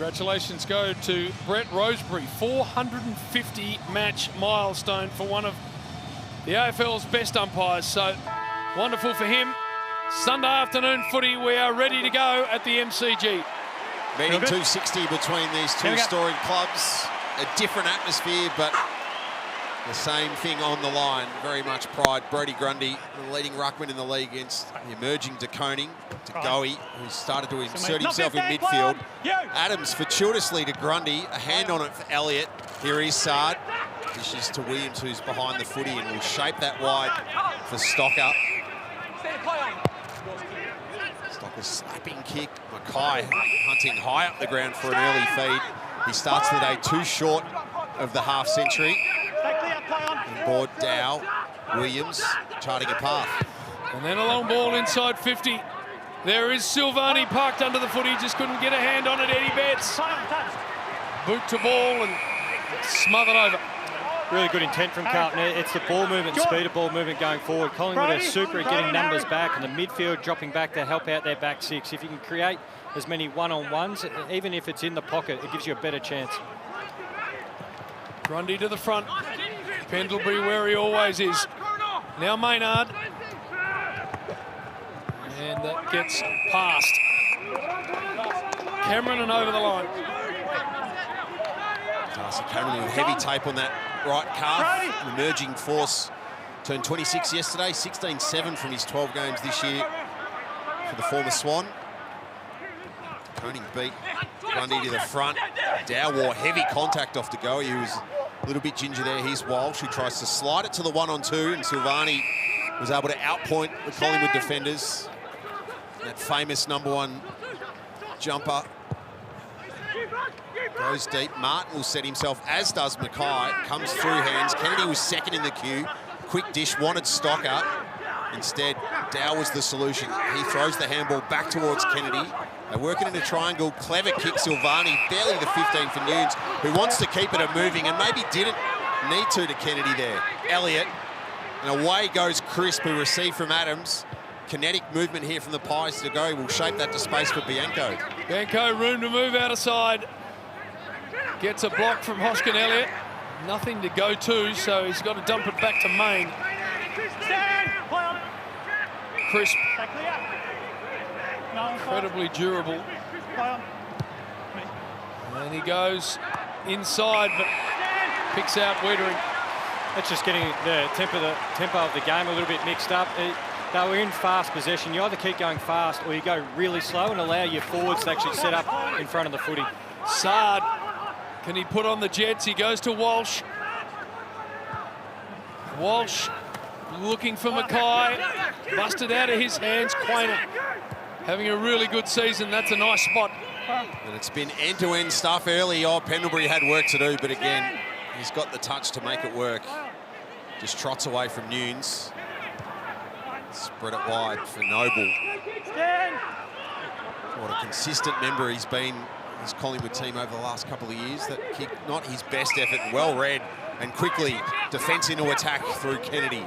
Congratulations go to Brett Roseberry, 450 match milestone for one of the AFL's best umpires. So wonderful for him. Sunday afternoon footy, we are ready to go at the MCG. Meeting 260 between these two storied clubs. A different atmosphere, but the same thing on the line. Very much pride. Brodie Grundy, the leading ruckman in the league, against the emerging De Koning, who started to insert himself in midfield. Adams fortuitously to Grundy. A hand on it for Elliott. Here is Sard. Dishes to Williams, who's behind the footy, and will shape that wide for Stocker. Stocker's slapping kick. Mackay hunting high up the ground for an early feed. He starts the day too short of the half century. On board Dow, Williams charting a path. And then a long ball inside 50. There is Silvani parked under the footy, just couldn't get a hand on it. Eddie Betts. Boot to ball and smothered over. Really good intent from Carlton. It's the ball movement, speed of ball movement going forward. Collingwood are super at getting numbers back, and the midfield dropping back to help out their back six. If you can create as many one-on-ones, even if it's in the pocket, it gives you a better chance. Grundy to the front. Pendlebury where he always is. Now Maynard. And that gets past Cameron and over the line. Darcy Cameron with heavy tape on that right calf. An emerging force. Turned 26 yesterday, 16-7 from his 12 games this year for the former Swan. Koning beat Grundy to the front. Dow wore heavy contact off De Goey, who was a little bit ginger there. Here's Walsh, who tries to slide it to the 1-on-2, and Silvani was able to outpoint the Collingwood defenders. That famous #1 jumper goes deep. Martin will set himself, as does Mackay. Comes through hands. Kennedy was second in the queue. Quick dish, wanted Stocker. Instead, Dow was the solution. He throws the handball back towards Kennedy. They work it in a triangle. Clever kick, Silvani, barely the 15 for Nunes, who wants to keep it moving and maybe didn't need to Kennedy there. Elliott, and away goes Crisp, who received from Adams. Kinetic movement here from the Pies to go. Will shape that to space for Bianco. Bianco, room to move out of side. Gets a block from Hoskin Elliott. Nothing to go to, so he's got to dump it back to Main. Crisp. Incredibly durable. And he goes inside, but picks out Wiedering. That's just getting the tempo of the game a little bit mixed up. They were in fast possession. You either keep going fast or you go really slow and allow your forwards to actually set up in front of the footy. Sard, can he put on the Jets? He goes to Walsh. Walsh looking for Mackay. Busted out of his hands. Quainer having a really good season. That's a nice spot. And it's been end-to-end stuff early. Oh, Pendlebury had work to do, but again, he's got the touch to make it work. Just trots away from Nunes. Spread it wide for Noble. What a consistent member he's been, this Collingwood team, over the last couple of years. That kick, not his best effort, well read, and quickly defence into attack through Kennedy.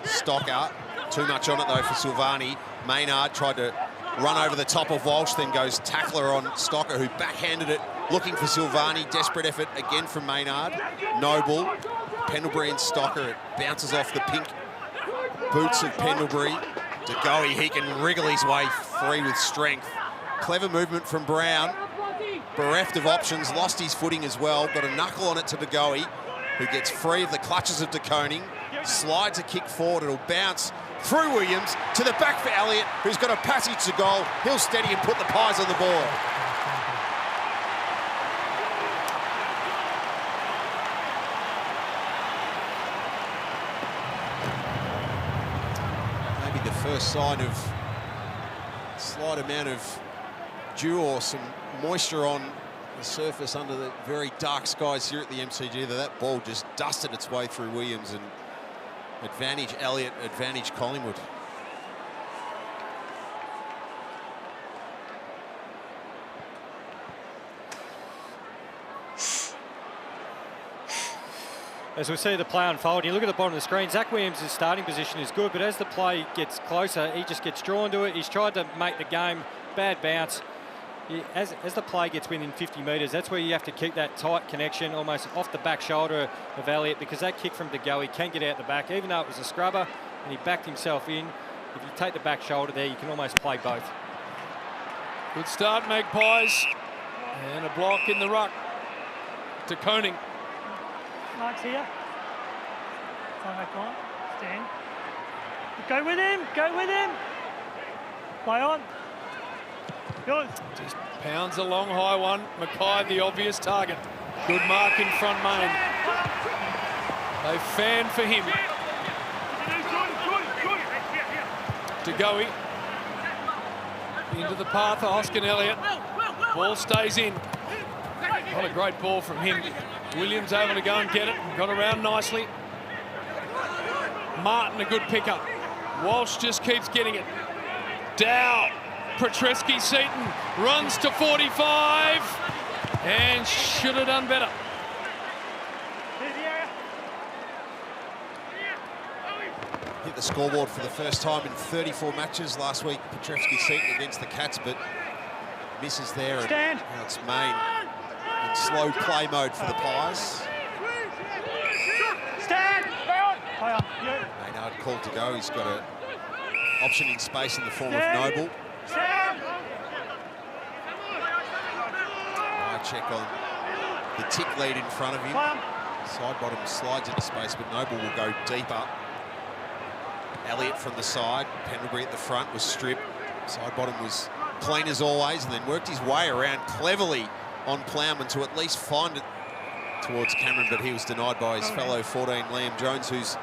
Stocker, too much on it though for Silvani. Maynard tried to run over the top of Walsh, then goes tackler on Stocker, who backhanded it, looking for Silvani. Desperate effort again from Maynard. Noble, Pendlebury and Stocker. It bounces off the pink boots of Pendlebury. De Goey, he can wriggle his way free with strength. Clever movement from Brown. Bereft of options, lost his footing as well. Got a knuckle on it to De Goey, who gets free of the clutches of De Koning. Slides a kick forward. It'll bounce through Williams to the back for Elliott, who's got a passage to goal. He'll steady and put the Pies on the board. Maybe the first sign of a slight amount of dew or some moisture on the surface under the very dark skies here at the MCG. That ball just dusted its way through Williams, and advantage Elliott, advantage Collingwood. As we see the play unfold, you look at the bottom of the screen, Zach Williams' starting position is good, but as the play gets closer, he just gets drawn to it. He's tried to make the game, bad bounce. as the play gets within 50 metres, that's where you have to keep that tight connection almost off the back shoulder of Elliott, because that kick from De Goey can get out the back. Even though it was a scrubber and he backed himself in, if you take the back shoulder there, you can almost play both. Good start, Magpies. And a block in the ruck to Koning. Mark's here. Stand. Go with him, go with him. Play on. Yours. Just pounds a long high one. Mackay, the obvious target. Good mark in front main. They fan for him. De Goey. Into the path of Hoskin Elliott. Ball stays in. What a great ball from him. Williams able to go and get it. Got around nicely. Martin, a good pickup. Walsh just keeps getting it. Dow. Petreski-Seaton runs to 45 and should have done better. Hit the scoreboard for the first time in 34 matches last week. Petreski-Seaton against the Cats, but misses there. Stand. And now it's Main in slow play mode for the Pies. Stand. Play on. Maynard called to go. He's got an option in space in the form of Stand. Noble. Stand. Eye check on the tick lead in front of him. Play on. Side bottom slides into space, but Noble will go deeper. Elliott from the side. Pendlebury at the front was stripped. Side bottom was clean as always, and then worked his way around cleverly on Plowman to at least find it towards Cameron, but he was denied by his fellow 14, Liam Jones, who's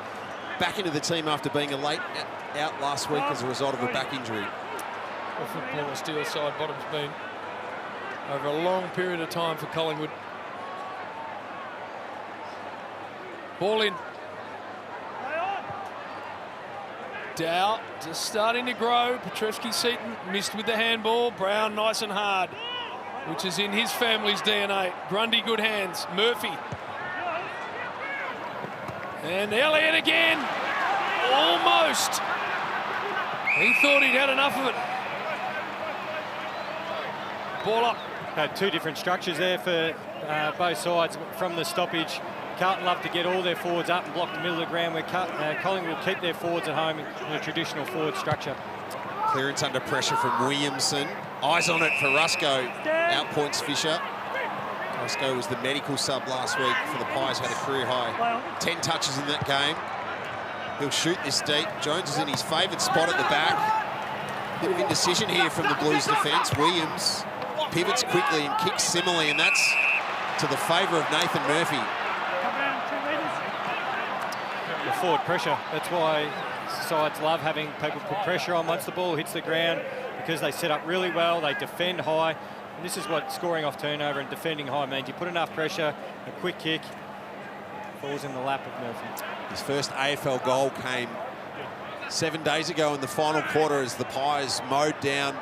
back into the team after being a late out last week as a result of a back injury. Well, football the Steel side bottom's been over a long period of time for Collingwood. Ball in. Dow just starting to grow. Petreski-Seaton missed with the handball. Brown nice and hard, which is in his family's DNA. Grundy good hands. Murphy. And Elliott again. Almost. He thought he'd had enough of it. Ball up. Had two different structures there for both sides from the stoppage. Carlton love to get all their forwards up and block the middle of the ground, where Collingwood will keep their forwards at home in a traditional forward structure. Clearance under pressure from Williamson. Eyes on it for Rusco. Outpoints Fisher. Rusco was the medical sub last week for the Pies, had a career high 10 touches in that game. He'll shoot this deep. Jones is in his favoured spot at the back. Bit of indecision here from the Blues defence. Williams pivots quickly and kicks similarly, and that's to the favour of Nathan Murphy. The forward pressure. That's why sides love having people put pressure on once the ball hits the ground, because they set up really well, they defend high. And this is what scoring off turnover and defending high means. You put enough pressure, a quick kick falls in the lap of Murphy. His first AFL goal came 7 days ago in the final quarter as the Pies mowed down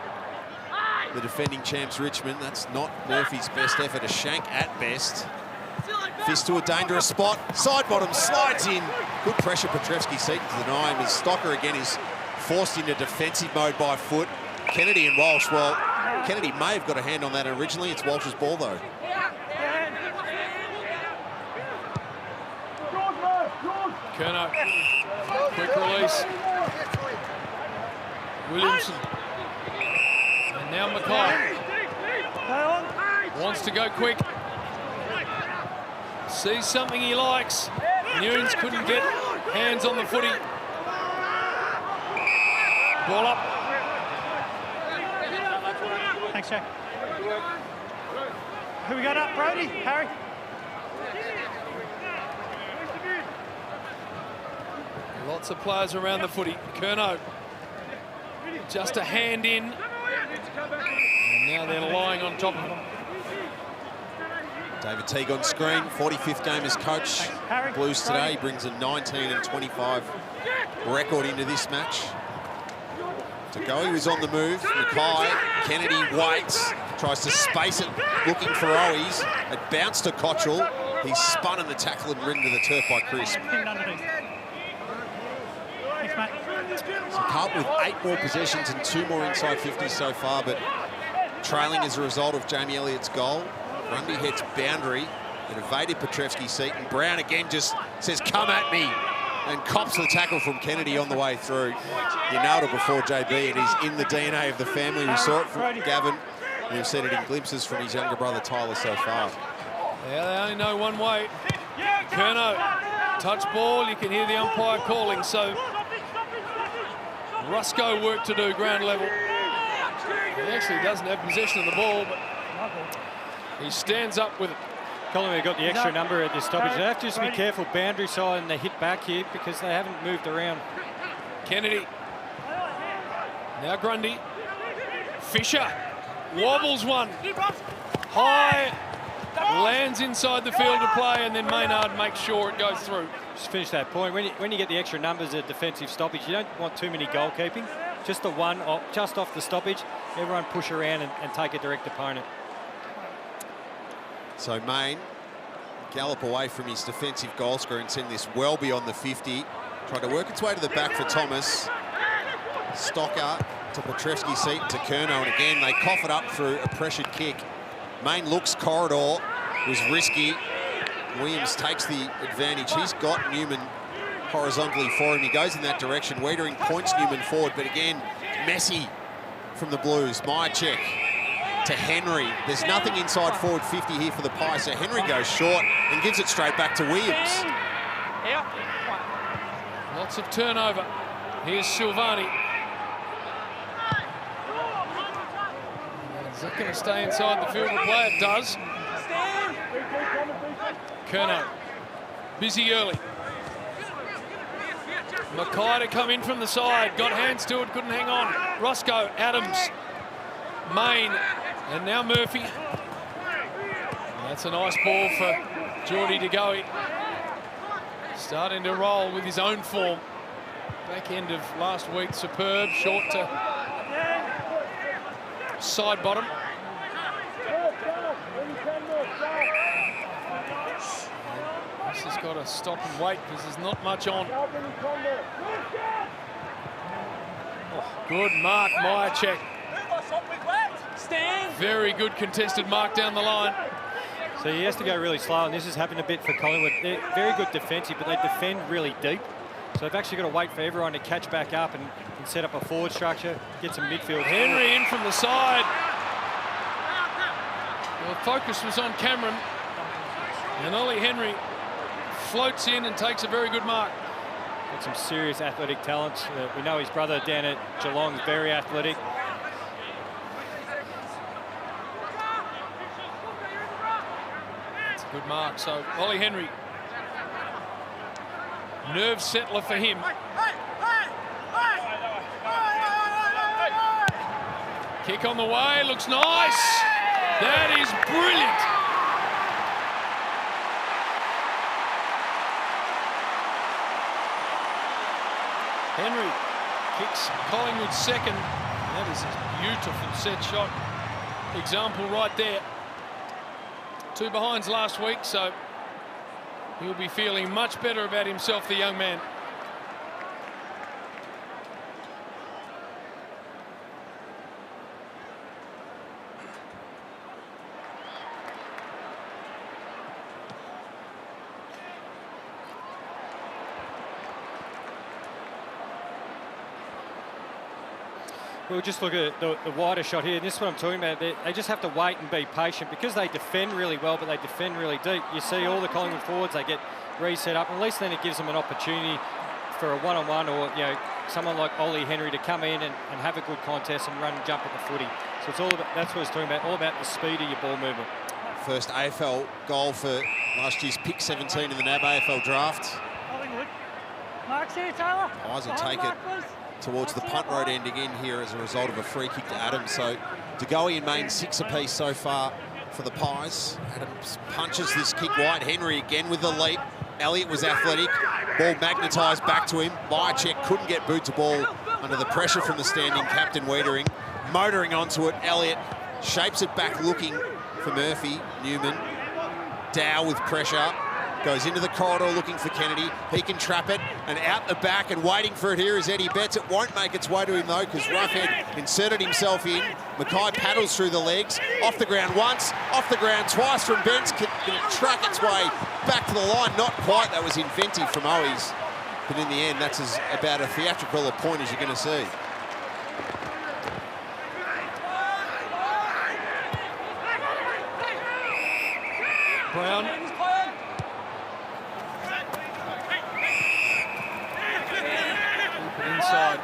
the defending champs Richmond. That's not Murphy's best effort, a shank at best. Fist to a dangerous spot. Side bottom slides in. Good pressure, Petreski-Seaton to deny him as Stocker again is forced into defensive mode by foot. Kennedy and Walsh, well, Kennedy may have got a hand on that originally. It's Walsh's ball though. Kerno. Quick release. Williamson. And now Mackay. Wants to go quick. Sees something he likes. Newens couldn't get hands on the footy. Ball up. Thanks, Jack. Who we got up, Brody? Harry? Lots of players around the footy. Kerno. Just a hand in. And now they're lying on top of him. David Teague on screen, 45th game as coach. Blues today, brings a 19-25 record into this match. To go, he was on the move. Mackay, Kennedy waits, tries to space it, looking for Owies. It bounced to Cottrell. He's spun in the tackle and ridden to the turf by Crisp. So Carlton with 8 more possessions and 2 more inside 50s so far, but trailing as a result of Jamie Elliott's goal. Grundy hits boundary. It evaded Petrevski's seat, and Brown again just says, "Come at me," and cops the tackle from Kennedy on the way through. He nailed it before JB, and he's in the DNA of the family. We saw it from Gavin. We've seen it in glimpses from his younger brother Tyler so far. Yeah, they only know one way. Curnow, touch ball, you can hear the umpire calling, so Rusco work to do ground level. He actually doesn't have possession of the ball, but he stands up with it. Collingwood got the extra number at this stoppage. They have to just be careful boundary side and they hit back here because they haven't moved around. Kennedy. Now Grundy. Fisher wobbles one. High. Lands inside the field of play, and then Maynard makes sure it goes through. Just finish that point. When you get the extra numbers at defensive stoppage, you don't want too many goalkeeping. Just the one, just off the stoppage. Everyone push around and take a direct opponent. So Main gallop away from his defensive goal scorer and send this well beyond the 50. Tried to work its way to the back for Thomas. Stocker to Petrevski's seat to Curnow, and again they cough it up through a pressured kick. Main looks corridor, was risky. Williams takes the advantage. He's got Newman horizontally for him. He goes in that direction. Wiedering points Newman forward, but again, messy from the Blues. Myercheck to Henry. There's nothing inside forward 50 here for the Pies, so Henry goes short and gives it straight back to Williams. Lots of turnover. Here's Silvani. Is it going to stay inside the field of play? It does. Curnow, busy early. Mackay to come in from the side. Got hands to it, couldn't hang on. Roscoe, Adams, Main, and now Murphy. That's a nice ball for Geordie to go. Starting to roll with his own form. Back end of last week, superb. Short to side bottom. This has got to stop and wait because there's not much on. Oh, good mark, Myercheck. Very good contested mark down the line. So he has to go really slow, and this has happened a bit for Collingwood. They're very good defensive, but they defend really deep. So they've actually got to wait for everyone to catch back up and set up a forward structure, get some midfield. Henry in from the side. The focus was on Cameron, and Ollie Henry floats in and takes a very good mark. Got some serious athletic talents. We know his brother down at Geelong is very athletic. That's a good mark. So Ollie Henry, nerve settler for him. Kick on the way, looks nice. That is brilliant. Henry kicks Collingwood's second. That is a beautiful set shot. Example right there. 2 behinds last week, so he'll be feeling much better about himself, the young man. We'll just look at the wider shot here. This is what I'm talking about. They just have to wait and be patient because they defend really well, but they defend really deep. You see all the Collingwood forwards, they get reset up. At least then it gives them an opportunity for a one-on-one or, you know, someone like Ollie Henry to come in and have a good contest and run and jump at the footy. So it's all about, that's what it's talking about, all about the speed of your ball movement. First AFL goal for last year's pick 17 in the NAB AFL draft. Collingwood. Mark's here, Taylor. Pies will take it towards the punt road end again here as a result of a free kick to Adams. So DeGoey and Main 6 apiece so far for the Pies. Adams punches this kick wide. Henry again with the leap. Elliott was athletic. Ball magnetised back to him. Myercheck couldn't get boot to ball under the pressure from the standing captain Wiedering. Motoring onto it. Elliott shapes it back looking for Murphy. Newman. Dow with pressure. Goes into the corridor looking for Kennedy. He can trap it, and out the back and waiting for it here is Eddie Betts. It won't make its way to him though, because Roughhead inserted himself in. Mackay paddles through the legs, off the ground once, off the ground twice from Bentz. Can track its way back to the line. Not quite. That was inventive from Owies. But in the end, that's about a theatrical a point as you're going to see. Brown. Keep it inside.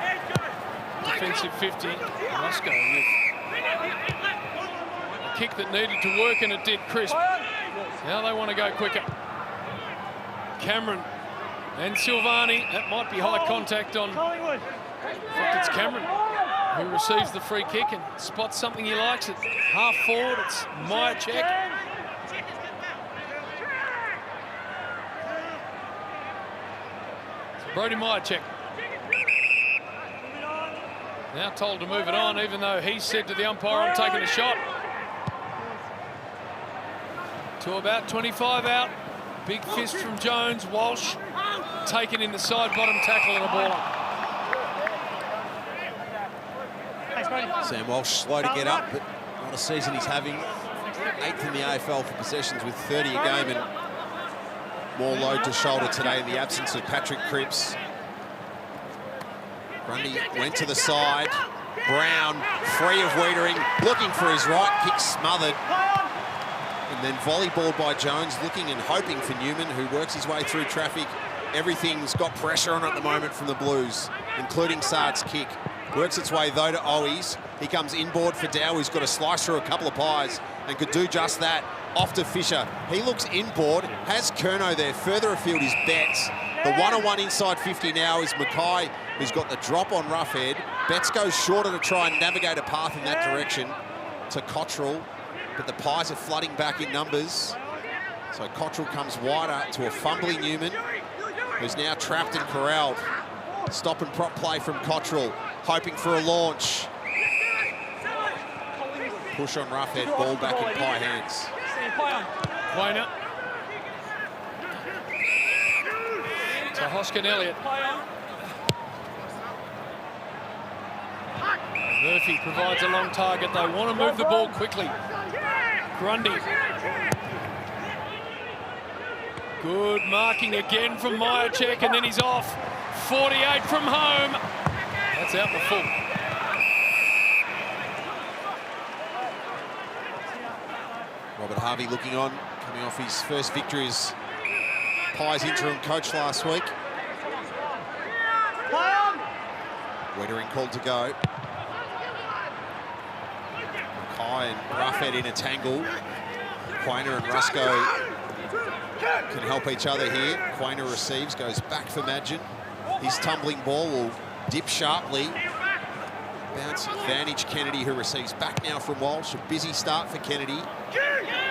Defensive 50. Rusco with a kick that needed to work, and it did. Crisp. Now they want to go quicker. Cameron and Silvani. That might be high contact on. Collingwood. In fact, it's Cameron who receives the free kick and spots something he likes. It's half forward. It's Myercheck. Brody Myercheck. Now told to move it on, even though he said to the umpire, I'm taking a shot. To about 25 out. Big fist from Jones. Walsh taken in the side bottom tackle and a baller. Sam Walsh slow to get up, but what a season he's having. 8th in the AFL for possessions with 30 a game, and more load to shoulder today in the absence of Patrick Cripps. Grundy went to the side. Brown, free of Wiedering, looking for his right kick, smothered. And then volleyballed by Jones, looking and hoping for Newman, who works his way through traffic. Everything's got pressure on at the moment from the Blues, including Saad's kick. Works its way, though, to Owies. He comes inboard for Dow, who's got to slice through a couple of pies and could do just that. Off to Fisher. He looks inboard, has Curnow there. Further afield is Betts. The one-on-one inside 50 now is Mackay, who's got the drop on Roughhead. Betts goes shorter to try and navigate a path in that direction to Cottrell, but the Pies are flooding back in numbers. So Cottrell comes wider to a fumbling Newman, who's now trapped and corralled. Stop and prop play from Cottrell, hoping for a launch. Push on Roughhead, ball back in Pie hands. Quainer. To Hoskin Elliott. Murphy provides a long target. They want to move the ball quickly. Grundy. Good marking again from Myercheck, and then he's off. 48 from home. That's out the full. Robert Harvey looking on, coming off his first victory as Pies interim coach last week. Wiedering called to go. Mackay and Roughhead in a tangle. Quainer and Rusco can help each other here. Quainer receives, goes back for Madgen. His tumbling ball will dip sharply. Bounce advantage Kennedy, who receives back now from Walsh. A busy start for Kennedy.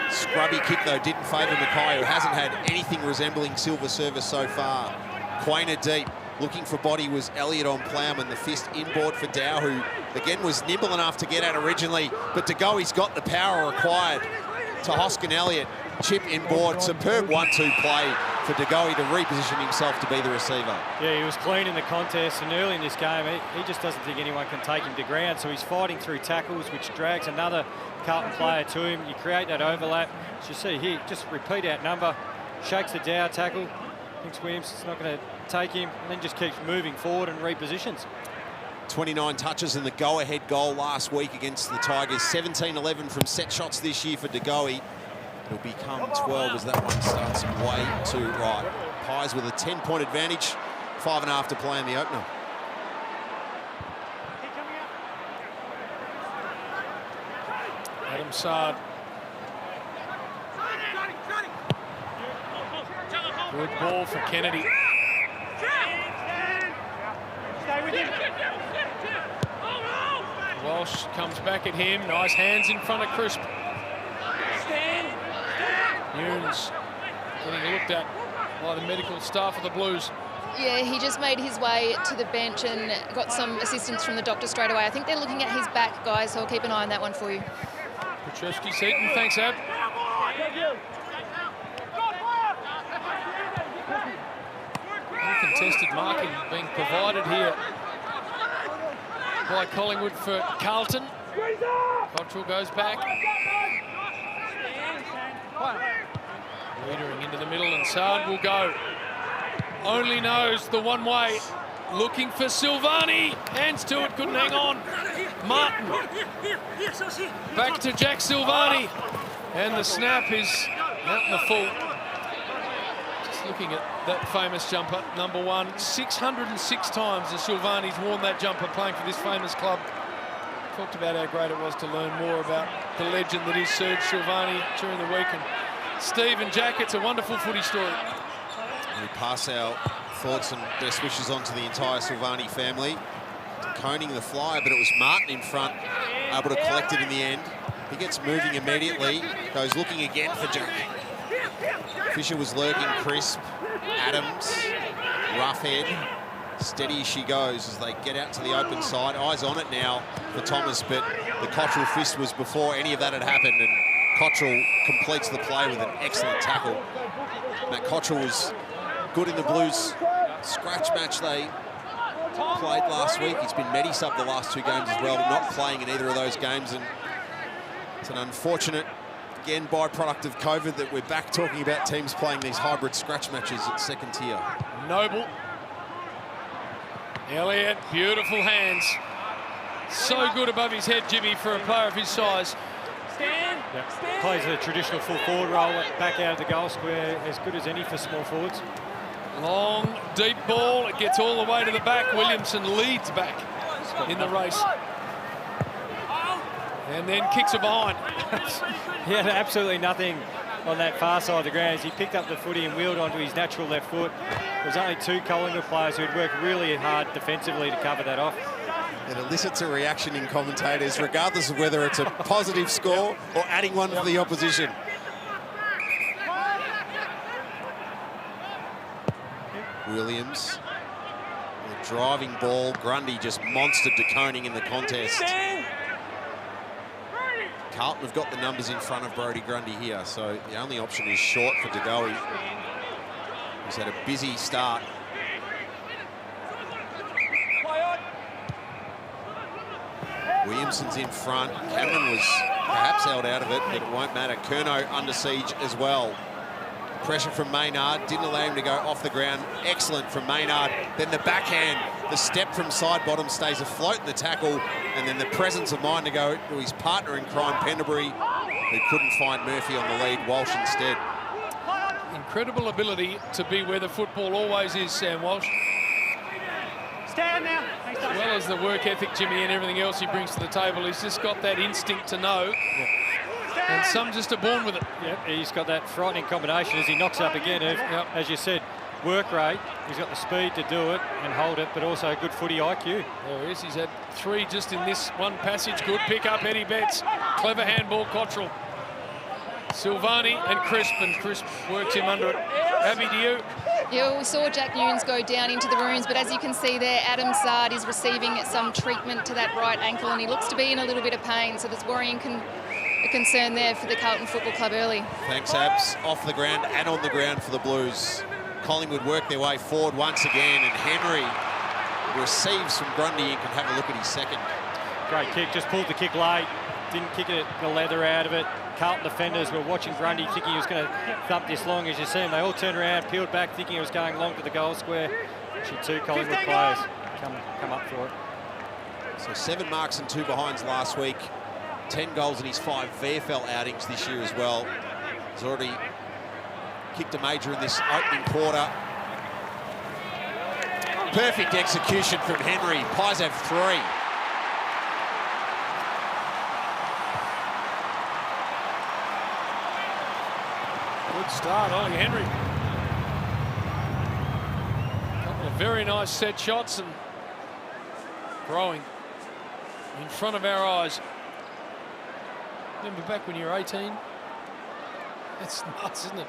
Scrubby kick, though, didn't favour Mackay, who hasn't had anything resembling silver service so far. Quainer deep. Looking for body was Elliott on Plowman. The fist inboard for Dow, who, again, was nimble enough to get out originally. But to go, he's got the power required. To Hoskin Elliott. Chip inboard. Superb 1-2 play for De Goey to reposition himself to be the receiver. Yeah, he was clean in the contest, and early in this game, he just doesn't think anyone can take him to ground, so he's fighting through tackles, which drags another Carlton player to him. You create that overlap. As you see here, just repeat out number, shakes the Dow tackle, thinks Williams is not going to take him, and then just keeps moving forward and repositions. 29 touches in the go-ahead goal last week against the Tigers. 17-11 from set shots this year for De Goey. It'll become 12 as that one starts way too right. Pies with a 10-point advantage. 5.5 to play in the opener. Adam Saad. Good ball for Kennedy. Stay with him. Walsh comes back at him. Nice hands in front of Crisp. Nunes getting looked at by the medical staff of the Blues. Yeah, he just made his way to the bench and got some assistance from the doctor straight away. I think they're looking at his back, guys, so I'll keep an eye on that one for you. Petrushki Seaton, thanks, Ab. Uncontested marking being provided here by Collingwood for Carlton. Cottrell goes back. Leadering into the middle, and Saad will go. Only knows the one way. Looking for Silvani. Hands to it, couldn't hang on. Martin. Back to Jack Silvani. And the snap is out in the full. Just looking at that famous jumper, number 1. 606 times the Silvani's worn that jumper playing for this famous club. Talked about how great it was to learn more about the legend that is Serge Silvani during the week. And Steve and Jack, it's a wonderful footy story. We pass our thoughts and best wishes on to the entire Silvani family. Coning the flyer, but it was Martin in front, able to collect it in the end. He gets moving immediately, goes looking again for Jack. Fisher was lurking crisp. Adams, Roughhead. Steady as she goes as they get out to the open side. Eyes on it now for Thomas, but the Cottrell fist was before any of that had happened, and Cottrell completes the play with an excellent tackle. Matt Cottrell was good in the Blues scratch match they played last week. He's been medi-sub the last 2 games as well, not playing in either of those games, and it's an unfortunate, again, byproduct of COVID that we're back talking about teams playing these hybrid scratch matches at second tier. Noble. Elliott, beautiful hands. So good above his head, Jimmy, for a player of his size. Stand. Yep. Plays a traditional full forward role back out of the goal square, as good as any for small forwards. Long, deep ball. It gets all the way to the back. Williamson leads back in the race. And then kicks it behind. He had absolutely nothing on that far side of the ground as he picked up the footy and wheeled onto his natural left foot. There was only 2 Collingwood players who'd worked really hard defensively to cover that off. It elicits a reaction in commentators, regardless of whether it's a positive score or adding one for the opposition. Williams, the driving ball. Grundy just monstered De Koning in the contest. Carlton have got the numbers in front of Brodie Grundy here, so the only option is short for De Goey, who's had a busy start. Williamson's in front. Cameron was perhaps held out of it, but it won't matter. Curnow under siege as well. Pressure from Maynard, didn't allow him to go off the ground. Excellent from Maynard. Then the backhand, the step from side bottom stays afloat in the tackle, and then the presence of mind to go to his partner in crime, Penderbury, who couldn't find Murphy on the lead. Walsh instead. Incredible ability to be where the football always is, Sam Walsh. Stand now. As well as the work ethic, Jimmy, and everything else he brings to the table, he's just got that instinct to know. Yep. And some just are born with it. Yep, he's got that frightening combination as he knocks up again. As you said, work rate, he's got the speed to do it and hold it, but also a good footy IQ. There he is. He's had 3 just in this one passage. Good pick up, Eddie Betts. Clever handball, Cottrell. Silvani and Crisp works him under it. Abby, to you. Yeah, we saw Jack Newnes go down into the ruins, but as you can see there, Adam Saad is receiving some treatment to that right ankle, and he looks to be in a little bit of pain, so there's worrying a concern there for the Carlton Football Club early. Thanks, Abs. Off the ground and on the ground for the Blues. Collingwood work their way forward once again, and Henry receives from Grundy and can have a look at his second. Great kick, just pulled the kick late, didn't kick it, the leather out of it. Carlton defenders were watching Grundy thinking he was going to thump this long. As you see him, they all turned around, peeled back, thinking he was going long to the goal square. Actually, 2 Collingwood players come up for it. So 7 marks and 2 behinds last week. 10 goals in his 5 VFL outings this year as well. He's already kicked a major in this opening quarter. Perfect execution from Henry. Pies have 3. Good start, Ollie Henry. A couple of very nice set shots and throwing in front of our eyes. Remember back when you were 18? That's nuts, isn't it?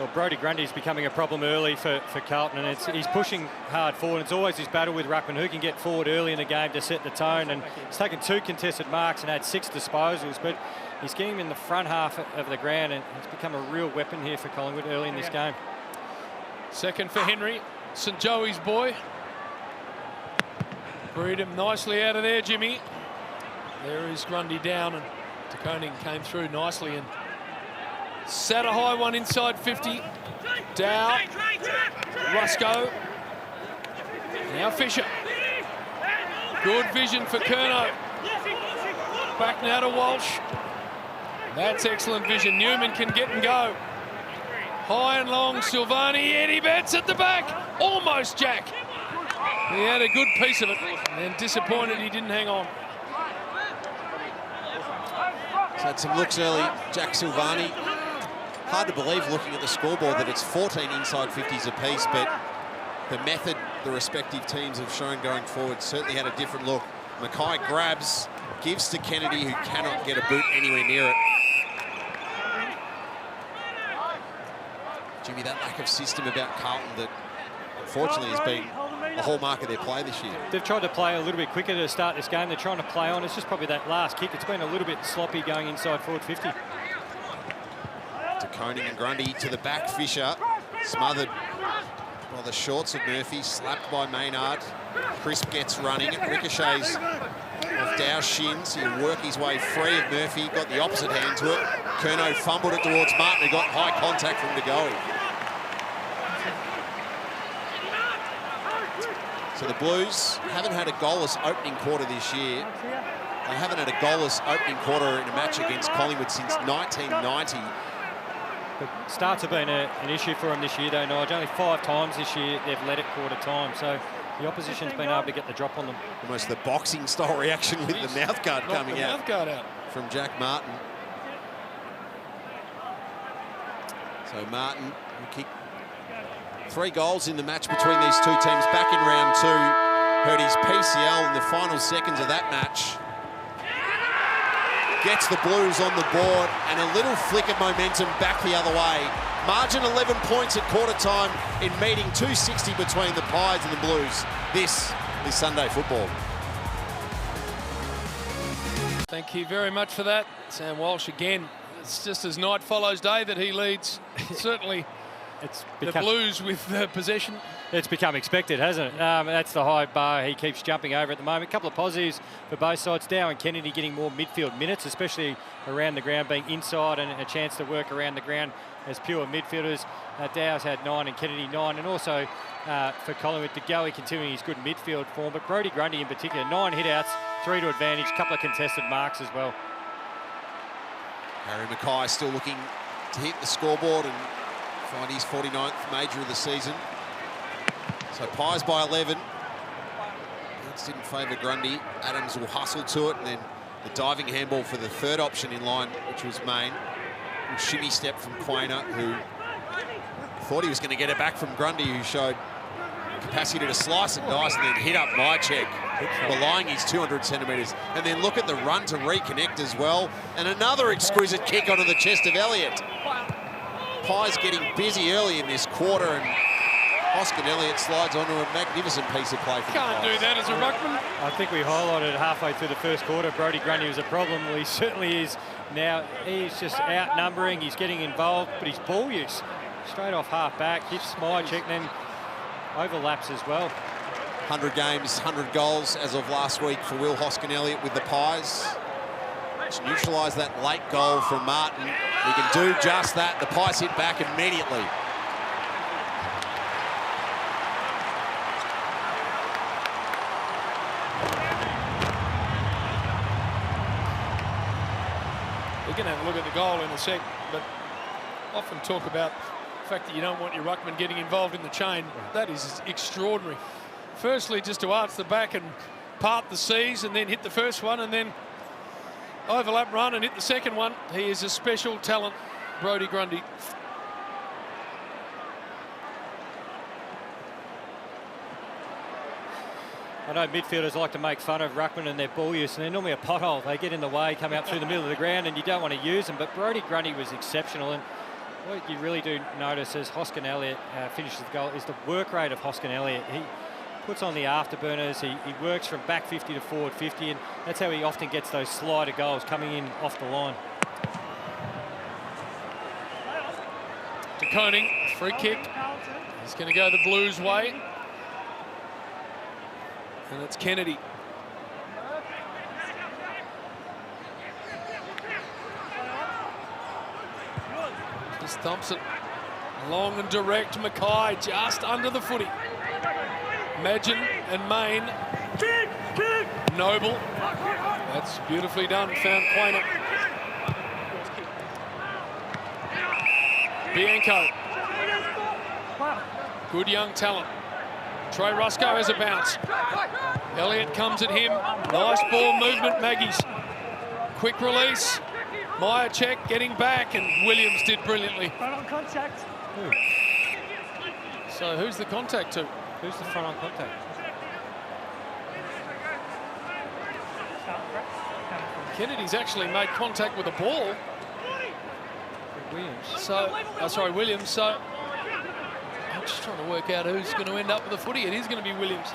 Well, Brodie Grundy's becoming a problem early for Carlton, and he's pushing hard forward. It's always his battle with ruckman, who can get forward early in the game to set the tone. And he's taken 2 contested marks and had 6 disposals, but he's getting him in the front half of the ground, and he's become a real weapon here for Collingwood early in this game. Second for Henry, St Joey's boy. Breed him nicely out of there, Jimmy. There is Grundy down, and De Koning came through nicely and sat a high one inside 50. Dow, Rusco. Now Fisher. Good vision for Curnow. Back now to Walsh. That's excellent vision. Newman can get and go. High and long, Silvani. Eddie Betts at the back. Almost Jack. He had a good piece of it, and disappointed he didn't hang on. He's had some looks early, Jack Silvani. Hard to believe looking at the scoreboard that it's 14 inside 50s apiece, but the method the respective teams have shown going forward certainly had a different look. Mackay grabs, gives to Kennedy, who cannot get a boot anywhere near it. Jimmy, that lack of system about Carlton that unfortunately has been a hallmark of their play this year. They've tried to play a little bit quicker to start this game. They're trying to play on. It's just probably that last kick. It's been a little bit sloppy going inside forward 50. De Koning and Grundy to the back. Fisher smothered by the shorts of Murphy, slapped by Maynard. Crisp gets running. It ricochets off Dow's shins. He'll work his way free of Murphy. Got the opposite hand to it. Curnow fumbled it towards Martin, who got high contact from De Goey. So the Blues haven't had a goalless opening quarter this year. They haven't had a goalless opening quarter in a match against Collingwood since 1990. But starts have been an issue for them this year, though, Nigel. Only 5 times this year they've led it quarter time. So the opposition's been able to get the drop on them. Almost the boxing style reaction with the mouth guard coming out. Mouth guard out from Jack Martin. So Martin will kick 3 goals in the match between these two teams back in round 2. Hurt his PCL in the final seconds of that match. Gets the Blues on the board, and a little flick of momentum back the other way. Margin 11 points at quarter time in meeting 260 between the Pies and the Blues. This is Sunday football. Thank you very much for that. Sam Walsh again. It's just as night follows day that he leads. Certainly it's the Blues with possession. It's become expected, hasn't it? That's the high bar he keeps jumping over at the moment. A couple of positives for both sides. Dow and Kennedy getting more midfield minutes, especially around the ground, being inside and a chance to work around the ground as pure midfielders. Dow's had 9 and Kennedy 9, and also for Collingwood, De Goey continuing his good midfield form. But Brodie Grundy in particular, 9 hit-outs, 3 to advantage, a couple of contested marks as well. Harry Mackay still looking to hit the scoreboard and find his 49th major of the season. So Pies by 11. That didn't favour Grundy. Adams will hustle to it, and then the diving handball for the third option in line, which was Main. A shimmy step from Quainer, who thought he was going to get it back from Grundy, who showed capacity to slice and dice and then hit up Mychek, belying his 200 centimetres. And then look at the run to reconnect as well. And another exquisite kick onto the chest of Elliott. Pies getting busy early in this quarter, and Hoskin Elliott slides onto a magnificent piece of play for the Pies. Can't do that as a ruckman. I think we highlighted halfway through the first quarter, Brodie Grundy was a problem. Well, he certainly is now. He's just outnumbering, he's getting involved, but his ball use, straight off half back, hits Mychek, then overlaps as well. 100 games, 100 goals as of last week for Will Hoskin Elliott with the Pies. Which neutralised that late goal from Martin. He can do just that. The Pies hit back immediately. We're going to have a look at the goal in a sec, but often talk about the fact that you don't want your ruckman getting involved in the chain. That is extraordinary. Firstly, just to arch the back and part the seas, and then hit the first one, and then overlap run and hit the second one. He is a special talent, Brodie Grundy. I know midfielders like to make fun of ruckman and their ball use, and they're normally a pothole. They get in the way, come out through the middle of the ground, and you don't want to use them. But Brodie Grundy was exceptional, and What you really do notice as Hoskin Elliott finishes the goal is the work rate of Hoskin Elliott. He puts on the afterburners, he works from back 50 to forward 50, and that's how he often gets those slider goals coming in off the line. De Koning, free kick. He's going to go the Blues' way. And it's Kennedy. Just Thompson. Long and direct. Mackay just under the footy. Magin and Main. Noble. That's beautifully done. Found Quainer. Bianco. Good young talent. Trey Rusco has a bounce. Elliott comes at him. Nice ball movement, Maggie's. Quick release. Myercheck getting back, and Williams did brilliantly. Front on contact. So who's the contact to? Who's the front on contact? Kennedy's actually made contact with the ball. Williams. So, sorry, Williams. So I'm just trying to work out who's going to end up with the footy. It is going to be Williams.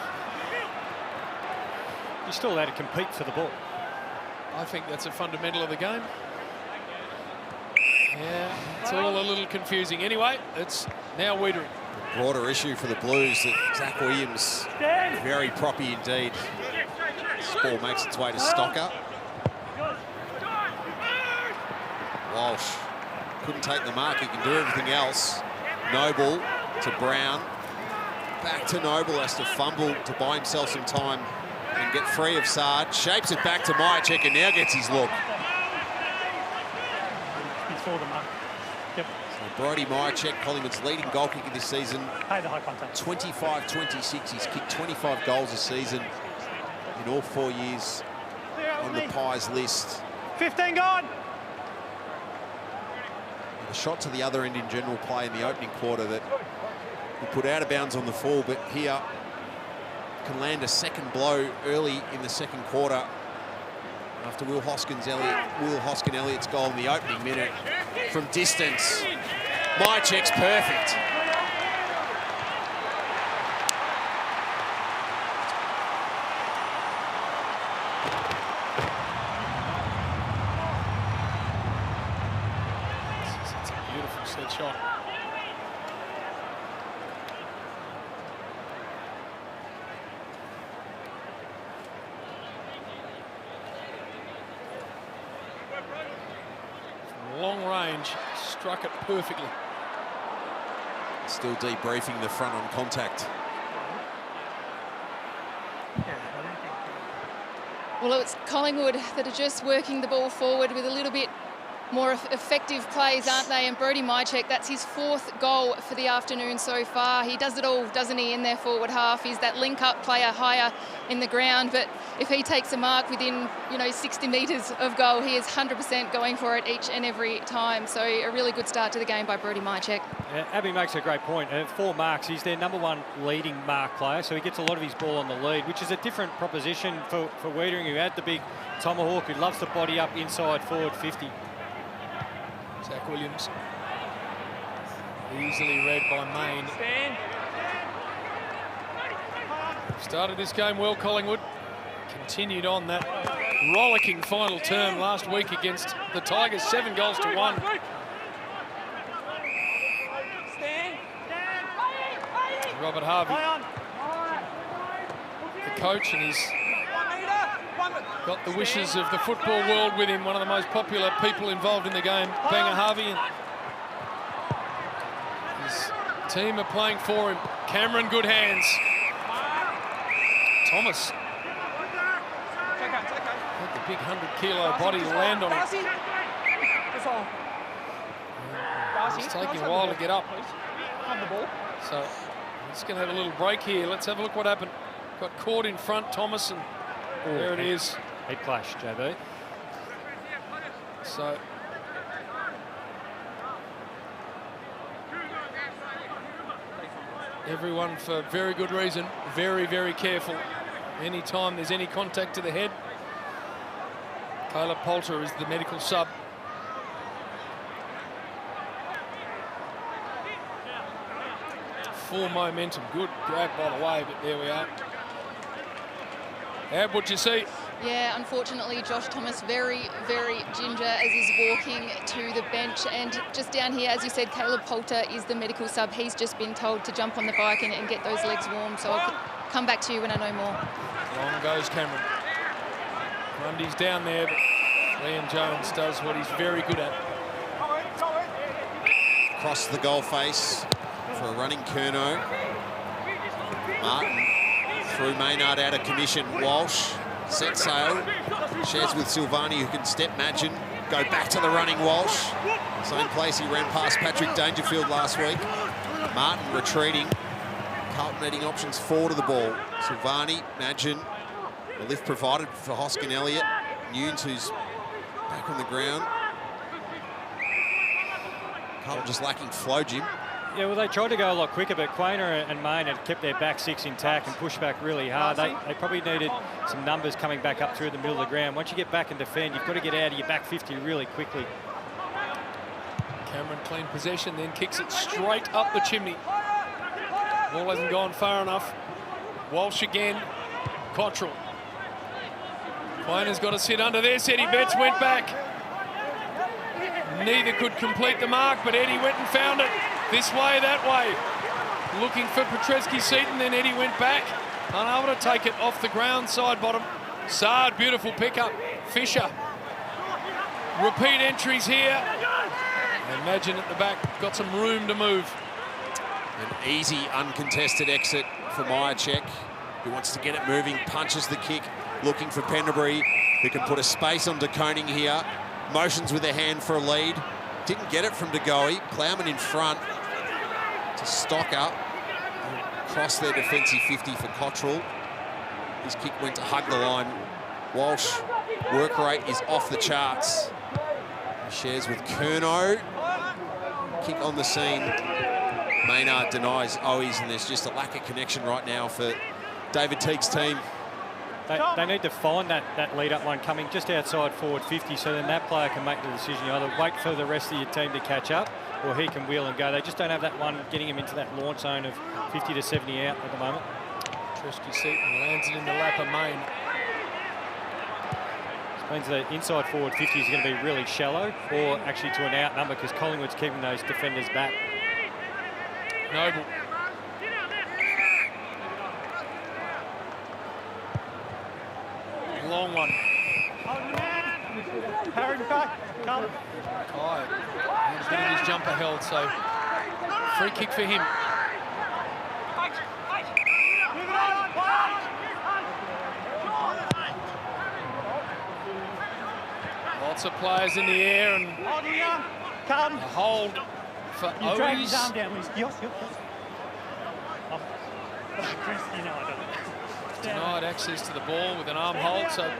You're still allowed to compete for the ball. I think that's a fundamental of the game. Yeah, it's all a little confusing. Anyway, it's now Wiedering. Broader issue for the Blues that Zach Williams, very proppy indeed. This ball makes its way to Stocker. Walsh couldn't take the mark. He can do everything else. Noble to Brown. Back to Noble, has to fumble to buy himself some time and get free of Sard. Shapes it back to Myercheck and now gets his look. He's for the mark. Yep. So Brodie Myercheck, Collingwood's leading goal kicker this season. Pay the high contact. 25-26. He's kicked 25 goals a season in all 4 years on the Pies list. 15 gone. A shot to the other end in general play in the opening quarter that he put out of bounds on the fall, but here can land a second blow early in the second quarter after Will Hoskin Elliott's goal in the opening minute from distance. Myercheck's perfect. It's a beautiful set shot. From long range, struck it perfectly. Still debriefing the front on contact. Well, it's Collingwood that are just working the ball forward with a little bit more effective plays, aren't they? And Brodie Myercheck, that's his 4th goal for the afternoon so far. He does it all, doesn't he, in their forward half? He's that link-up player higher in the ground, but if he takes a mark within, 60 metres of goal, he is 100% going for it each and every time. So a really good start to the game by Brodie Myercheck. Yeah, Abby makes a great point. 4 marks, he's their #1 leading mark player, so he gets a lot of his ball on the lead, which is a different proposition for Wiedering, who had the big tomahawk, who loves to body up inside forward 50. Zach Williams. Easily read by Main. Stand. Started this game well, Collingwood. Continued on that rollicking final term last week against the Tigers, 7 goals to 1. Stand. Robert Harvey, Play on. the coach, and he's got the wishes of the football world with him, one of the most popular people involved in the game, Banger Harvey. And his team are playing for him. Cameron, good hands. Thomas. Had the big 100-kilo body land on it. It's taking a while to get up. So he's going to have a little break here. Let's have a look what happened. Got caught in front, Thomas, and there it is. Head clash, JB. So everyone, for very good reason, very, very careful. Anytime there's any contact to the head. Caleb Poulter is the medical sub. full momentum. Good grab by the way, but there we are. Ab, what'd you see? Yeah, unfortunately, Josh Thomas very, very ginger as he's walking to the bench. And just down here, as you said, Caleb Poulter is the medical sub. He's just been told to jump on the bike and get those legs warm. So I'll come back to you when I know more. Long goes Cameron. Grundy's down there, but Liam Jones does what he's very good at. Across the goal face for a running Curnow. Martin through Maynard out of commission. Walsh set sail. Shares with Silvani, who can step Madgen. Go back to the running Walsh. Same place he ran past Patrick Dangerfield last week. Martin retreating. Carlton needing options forward of the ball. Silvani, Madgen. The lift provided for Hoskin Elliott. Nunes, who's back on the ground. Carlton just lacking flow, Jim. Yeah, well, they tried to go a lot quicker, but Quainer and Mayne had kept their back six intact and pushed back really hard. They probably needed some numbers coming back up through the middle of the ground. Once you get back and defend, you've got to get out of your back 50 really quickly. Cameron clean possession, then kicks it straight up the chimney. Ball hasn't gone far enough. Walsh again. Cottrell. Quainer's got to sit under there. Eddie Betts went back. Neither could complete the mark, but Eddie went and found it. This way, that way. Looking for Petreski-Seaton, then Eddie went back. Unable to take it off the ground, side bottom. Sard, beautiful pickup. Fisher. Repeat entries here. Imagine at the back, got some room to move. An easy, uncontested exit for Myercheck, who wants to get it moving, punches the kick, looking for Pendlebury, who can put a space on De Koning here. Motions with a hand for a lead. Didn't get it from De Goey. Plowman in front to Stocker. Cross their defensive 50 for Cottrell. His kick went to hug the line. Walsh, work rate is off the charts. He shares with Curnow. Kick on the scene. Maynard denies Owies, and there's just a lack of connection right now for David Teague's team. They need to find that lead-up one coming just outside forward 50, so then that player can make the decision. You either wait for the rest of your team to catch up, or he can wheel and go. They just don't have that one getting him into that launch zone of 50 to 70 out at the moment. Petreski-Seaton lands it in the lap of Mayne. This means the inside forward 50 is going to be really shallow, or actually to an out number, because Collingwood's keeping those defenders back. Noble. Long one. Harry back. Carlton. Tired. He's getting his jumper held, so free kick for him. Lots of players in the air and Carlton. a hold for You drag his Owies. arm down, Liz. Yes. Chris, you know I don't. Denied access to the ball with an arm hold, so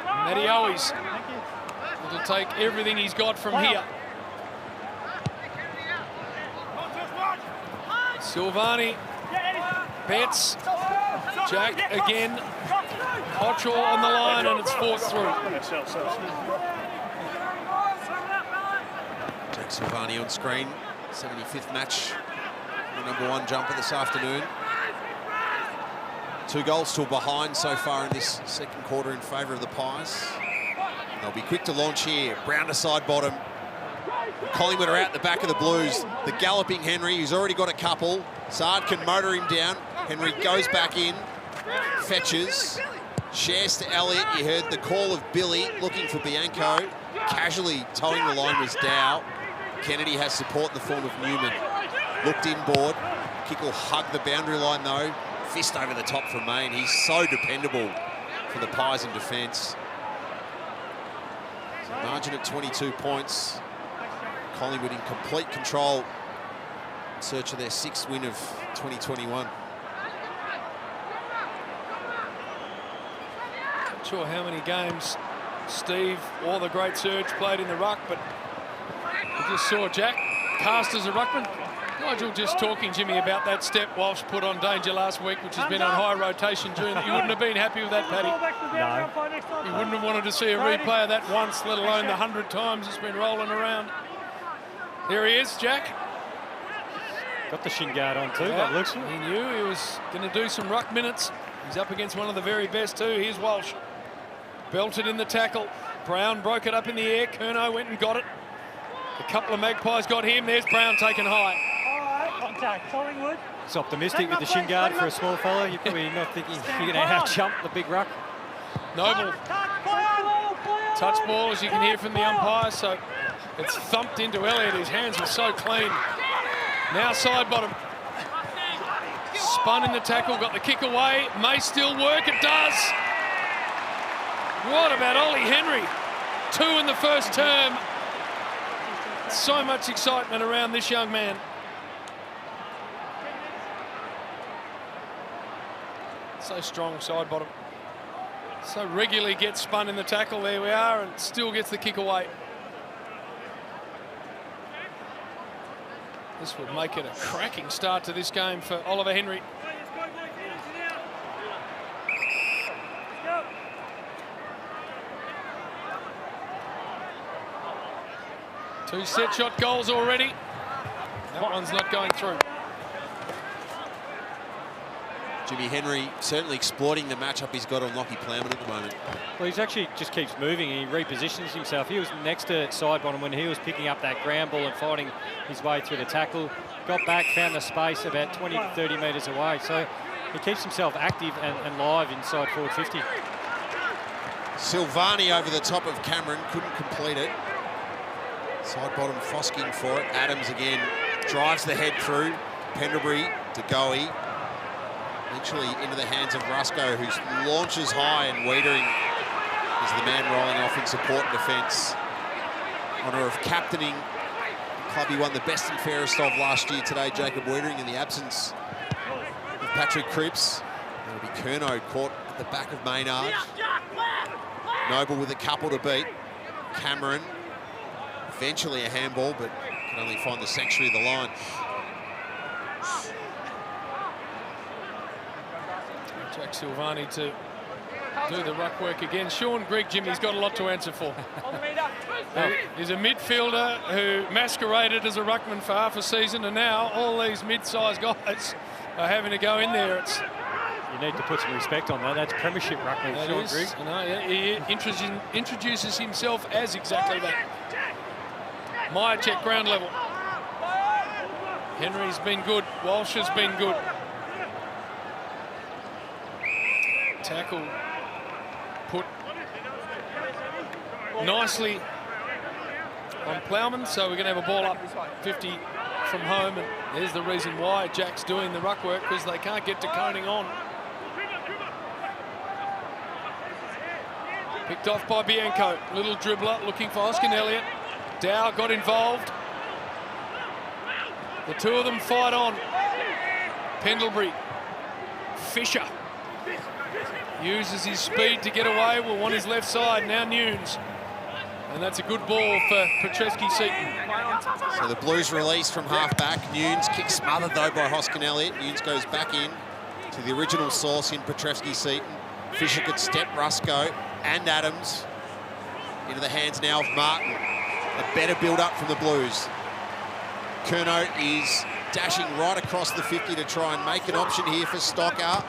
Matty Owies will take everything he's got from here. Silvani, Betts, Jack again, Cottrell on the line, and it's forced through. Jack Silvani on screen, 75th match, the #1 jumper this afternoon. 2 goals still behind so far in this second quarter in favour of the Pies. And they'll be quick to launch here. Brown to side bottom. Collingwood are out the back of the Blues. The galloping Henry, who's already got a couple. Sard can motor him down. Henry goes back in, fetches, shares to Elliott. You heard the call of Billy looking for Bianco. Casually towing the line was Dow. Kennedy has support in the form of Newman. Looked inboard. Kick will hug the boundary line though. Fist over the top from Mayne. He's so dependable for the Pies in defence. Margin at 22 points. Collingwood in complete control in search of their 6th win of 2021. Not sure how many games Steve or the great Serge played in the ruck, but we just saw Jack cast as a ruckman. Nigel just talking, Jimmy, about that step Walsh put on danger last week, which has been on high rotation, June. You wouldn't have been happy with that, Paddy. No. You wouldn't have wanted to see a replay of that once, let alone the 100 times it's been rolling around. Here he is, Jack. Got the shin guard on too, by the looks of it. He knew he was going to do some ruck minutes. He's up against one of the very best too. Here's Walsh. Belted in the tackle. Brown broke it up in the air. Curnow went and got it. A couple of Magpies got him. There's Brown taken high. Contact, Collingwood. He's optimistic with the shin guard for a small fellow. You're probably not thinking you're going to out-jump the big ruck. Noble. Touch ball, as you can hear from the umpire, so it's thumped into Elliott. His hands were so clean. Now side bottom. Spun in the tackle, got the kick away. May still work, it does. What about Ollie Henry? 2 in the first term. So much excitement around this young man. So strong side bottom. So regularly gets spun in the tackle. There we are, and still gets the kick away. This would make it a cracking start to this game for Oliver Henry. Two set shot goals already. That one's not going through. Jimmy Henry certainly exploiting the matchup he's got on Lockie Plowman at the moment. Well, he's actually just keeps moving and he repositions himself. He was next to side bottom when he was picking up that ground ball and fighting his way through the tackle. Got back, found the space about 20 to 30 metres away. So he keeps himself active and live inside forward 50. Silvani over the top of Cameron, couldn't complete it. Side bottom Fosking for it. Adams again drives the head through. Pendlebury to Goey. Eventually into the hands of Rusco, who launches high, and Wiedering is the man rolling off in support and defence. Honour of captaining the club he won the best and fairest of last year today, Jacob Wiedering, in the absence of Patrick Cripps. It'll be Curnow caught at the back of Maynard. Noble with a couple to beat. Cameron, eventually a handball, but can only find the sanctuary of the line. Jack Silvani to do the ruck work again. Sean Grigg, Jimmy's got a lot to answer for. He's a midfielder who masqueraded as a ruckman for half a season, and now all these mid-sized guys are having to go in there. You need to put some respect on that. That's premiership ruckman, Sean Grigg. You know, he introduces himself as exactly that. Myercheck ground level. Henry's been good. Walsh has been good. Tackle put nicely on Plowman, so we're going to have a ball up 50 from home, and there's the reason why Jack's doing the ruck work, because they can't get to coning on. Picked off by Bianco, little dribbler looking for Hoskin Elliott. Dow got involved. The two of them fight on. Pendlebury, Fisher uses his speed to get away. Will want his left side. Now Nunes. And that's a good ball for Petreski-Seaton. So the Blues release from half-back. Nunes kick smothered though by Hoskin Elliott. Nunes goes back in to the original source in Petreski-Seaton. Fisher could step Rusco and Adams into the hands now of Martin. A better build-up from the Blues. Curnow is dashing right across the 50 to try and make an option here for Stocker.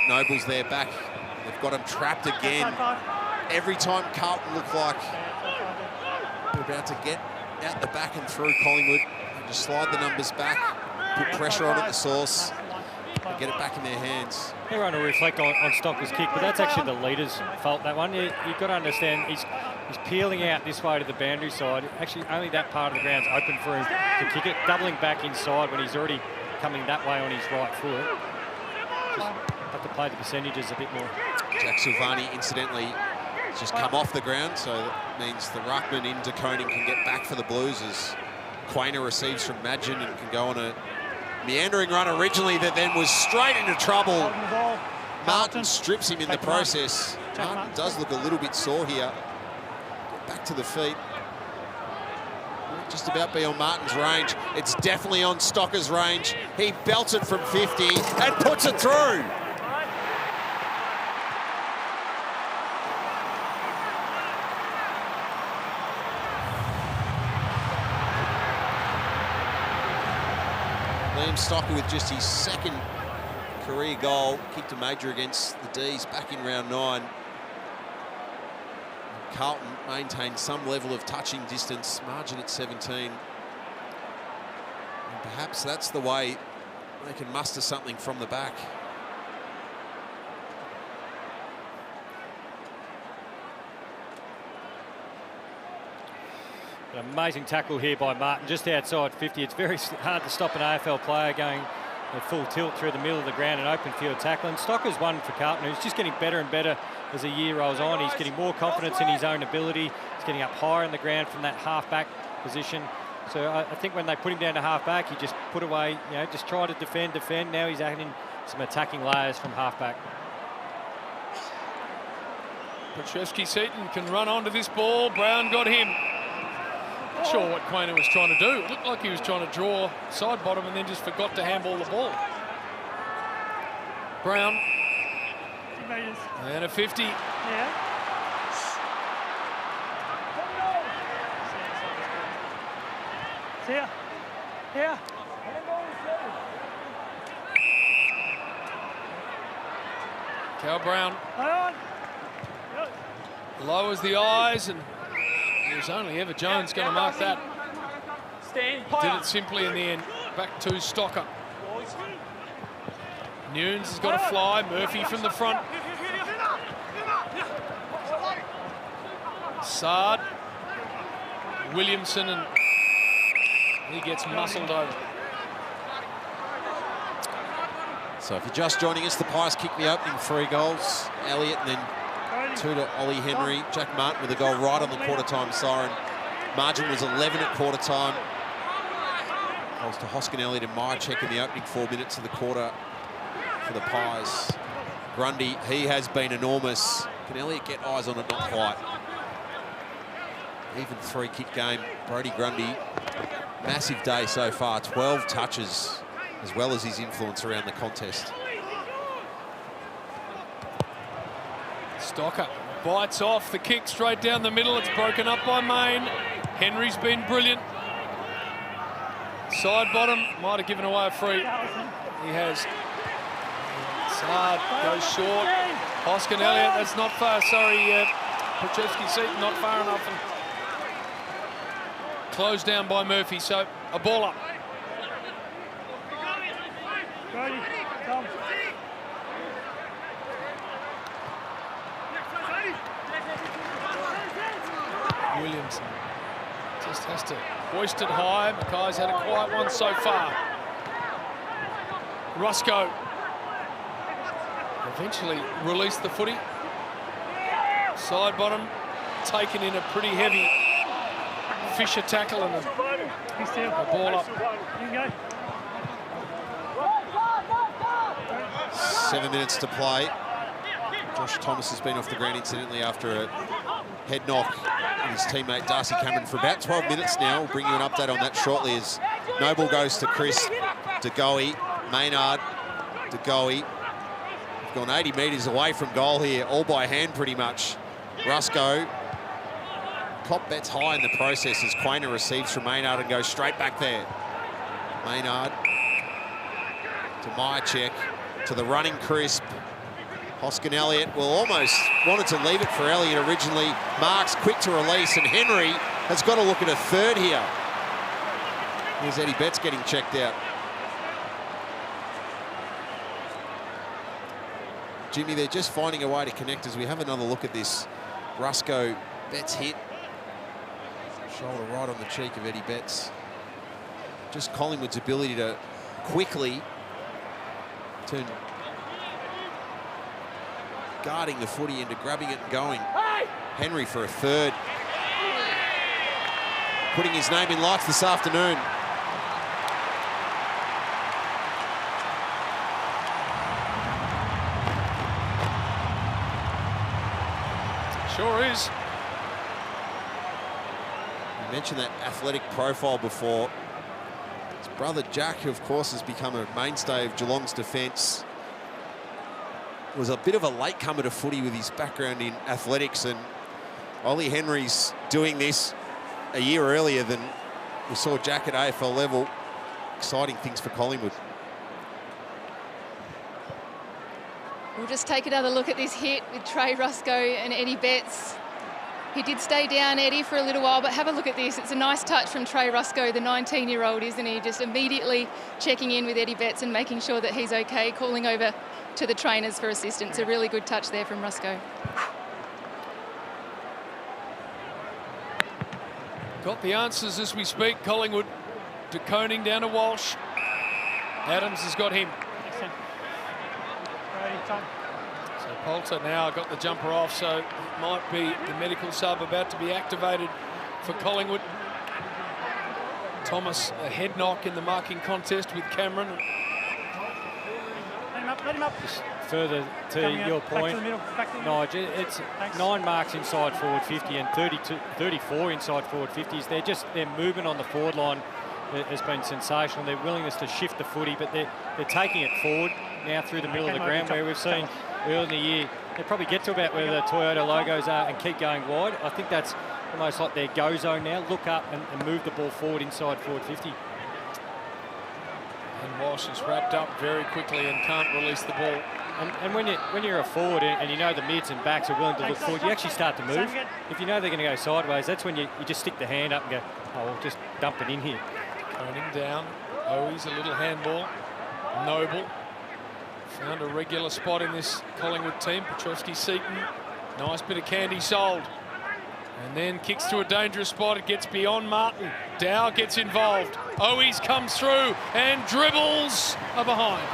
Noble's there back. They've got him trapped again. Every time Carlton look like they're about to get out the back and through Collingwood, and just slide the numbers back, put pressure on at the source, and get it back in their hands. Everyone will reflect on Stocker's kick, but that's actually the leader's fault, that one. You've got to understand, he's peeling out this way to the boundary side. Actually, only that part of the ground's open for him to kick it, doubling back inside when he's already coming that way on his right foot. Just have to play the percentages a bit more. Jack Silvani, incidentally, has just come off the ground, so that means the ruckman in De Koning can get back for the Blues as Quainer receives from Madgen and can go on a meandering run originally that then was straight into trouble. Martin strips him in the process. Martin does look a little bit sore here. Get back to the feet. Just about be on Martin's range. It's definitely on Stocker's range. He belts it from 50 and puts it through. Liam Stocker with just his second career goal, kicked a major against the D's back in round 9. Carlton maintained some level of touching distance, margin at 17. And perhaps that's the way they can muster something from the back. An amazing tackle here by Martin, just outside 50. It's very hard to stop an AFL player going at full tilt through the middle of the ground and open field tackling. Stocker's one for Carlton, who's just getting better and better as the year rolls on. He's getting more confidence in his own ability. He's getting up higher in the ground from that half-back position. So I think when they put him down to half-back, he just put away, you know, just try to defend. Now he's adding some attacking layers from half-back. Petrevski-Seton can run onto this ball. Brown got him. Not sure what Quainer was trying to do. It looked like he was trying to draw side bottom and then just forgot to handball the ball. Brown. And a 50. Yeah. Here. Here. Cal Brown On. lowers the eyes, and it was only Ever Jones going to mark that. Stand. Did it simply in the end. Back to Stocker. Nunes has got a fly. Murphy from the front. Sard. Williamson, and he gets muscled over. So if you're just joining us, the Pies kicked the opening 3 goals. Elliott, and then 2 to Ollie Henry. Jack Martin with a goal right on the quarter-time siren. Margin was 11 at quarter-time. Goals to Hoskin, Elliott and Myercheck in the opening 4 minutes of the quarter for the Pies. Grundy, he has been enormous. Can Elliott get eyes on it? Not quite. Even 3-kick game. Brodie Grundy, massive day so far. 12 touches, as well as his influence around the contest. Stocker bites off the kick straight down the middle. It's broken up by Main. Henry's been brilliant. Side bottom, might have given away a free. He has. Sard goes short. Hoskin Elliott, that's not far. Sorry, Petrevski-Seton, not far enough. And closed down by Murphy, so a ball up. Williamson just has to hoist it high. Mackay's had a quiet one so far. Rusco eventually released the footy. Side bottom, taken in a pretty heavy Fisher tackle, and the ball up. 7 minutes to play. Josh Thomas has been off the ground incidentally after a head knock with his teammate Darcy Cameron for about 12 minutes now. We'll bring you an update on that shortly as Noble goes to Chris, De Goey, Maynard, De Goey. We've gone 80 metres away from goal here, all by hand pretty much. Rusco. Cop bets high in the process as Quainer receives from Maynard and goes straight back there. Maynard to Myercheck, to the running Crisp. Hoskin Elliott, well, almost wanted to leave it for Elliott originally. Marks quick to release, and Henry has got to look at a third here. Here's Eddie Betts getting checked out. Jimmy, they're just finding a way to connect as we have another look at this. Rusco, Betts hit. Shoulder right on the cheek of Eddie Betts. Just Collingwood's ability to quickly turn guarding the footy into grabbing it and going. Henry for a third. Putting his name in lights this afternoon. Sure is. You mentioned that athletic profile before. His brother Jack, who of course has become a mainstay of Geelong's defence, was a bit of a latecomer to footy with his background in athletics, and Ollie Henry's doing this a year earlier than we saw Jack at AFL level. exciting things for Collingwood. We'll just take another look at this hit with Trey Rusco and Eddie Betts. He did stay down, Eddie, for a little while, but have a look at this. It's a nice touch from Trey Rusco, the 19-year-old, isn't he? Just immediately checking in with Eddie Betts and making sure that he's okay, calling over to the trainers for assistance. A really good touch there from Rusco. Got the answers as we speak. Collingwood to Koning, down to Walsh. Adams has got him. So Poulter now got the jumper off, so it might be the medical sub about to be activated for Collingwood. Thomas, a head knock in the marking contest with Cameron. Let him up. Just further to your point, Nige, it's 9 marks inside forward 50 and 34 inside forward 50s. Their movement on the forward line has been sensational. Their willingness to shift the footy, but they're taking it forward now through the middle of the ground, where we've seen early in the year they probably get to about where the Toyota logos are and keep going wide. I think that's almost like their go zone now. Look up and move the ball forward inside forward 50. And Walsh is wrapped up very quickly and can't release the ball. And when you're a forward and you know the mids and backs are willing to look forward, you actually start to move. If you know they're going to go sideways, that's when you just stick the hand up and go, oh, we'll just dump it in here. Koning down. Owies, a little handball. Noble found a regular spot in this Collingwood team. Petrevski-Seaton, nice bit of candy sold. And then kicks to a dangerous spot. It gets beyond Martin. Dow gets involved. Owies comes through and dribbles are behind.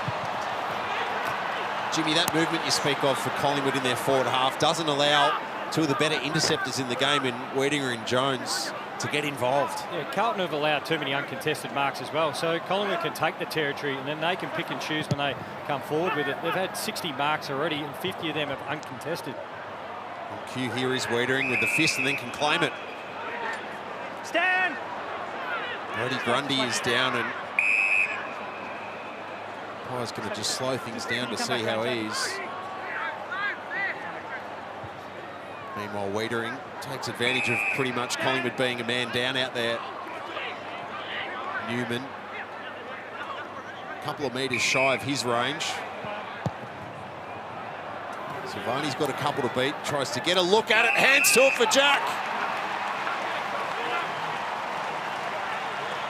Jimmy, that movement you speak of for Collingwood in their forward half doesn't allow two of the better interceptors in the game in Wedinger and Jones to get involved. Yeah, Carlton have allowed too many uncontested marks as well, so Collingwood can take the territory and then they can pick and choose when they come forward with it. They've had 60 marks already and 50 of them have uncontested. Q here is Wiedering with the fist and then can claim it. Stand! Brody Grundy is down and Pi's going to just slow things down to see how he is. Meanwhile, Wiedering takes advantage of pretty much Collingwood being a man down out there. Newman, a couple of metres shy of his range. Silvani's got a couple to beat, tries to get a look at it, hands to it for Jack.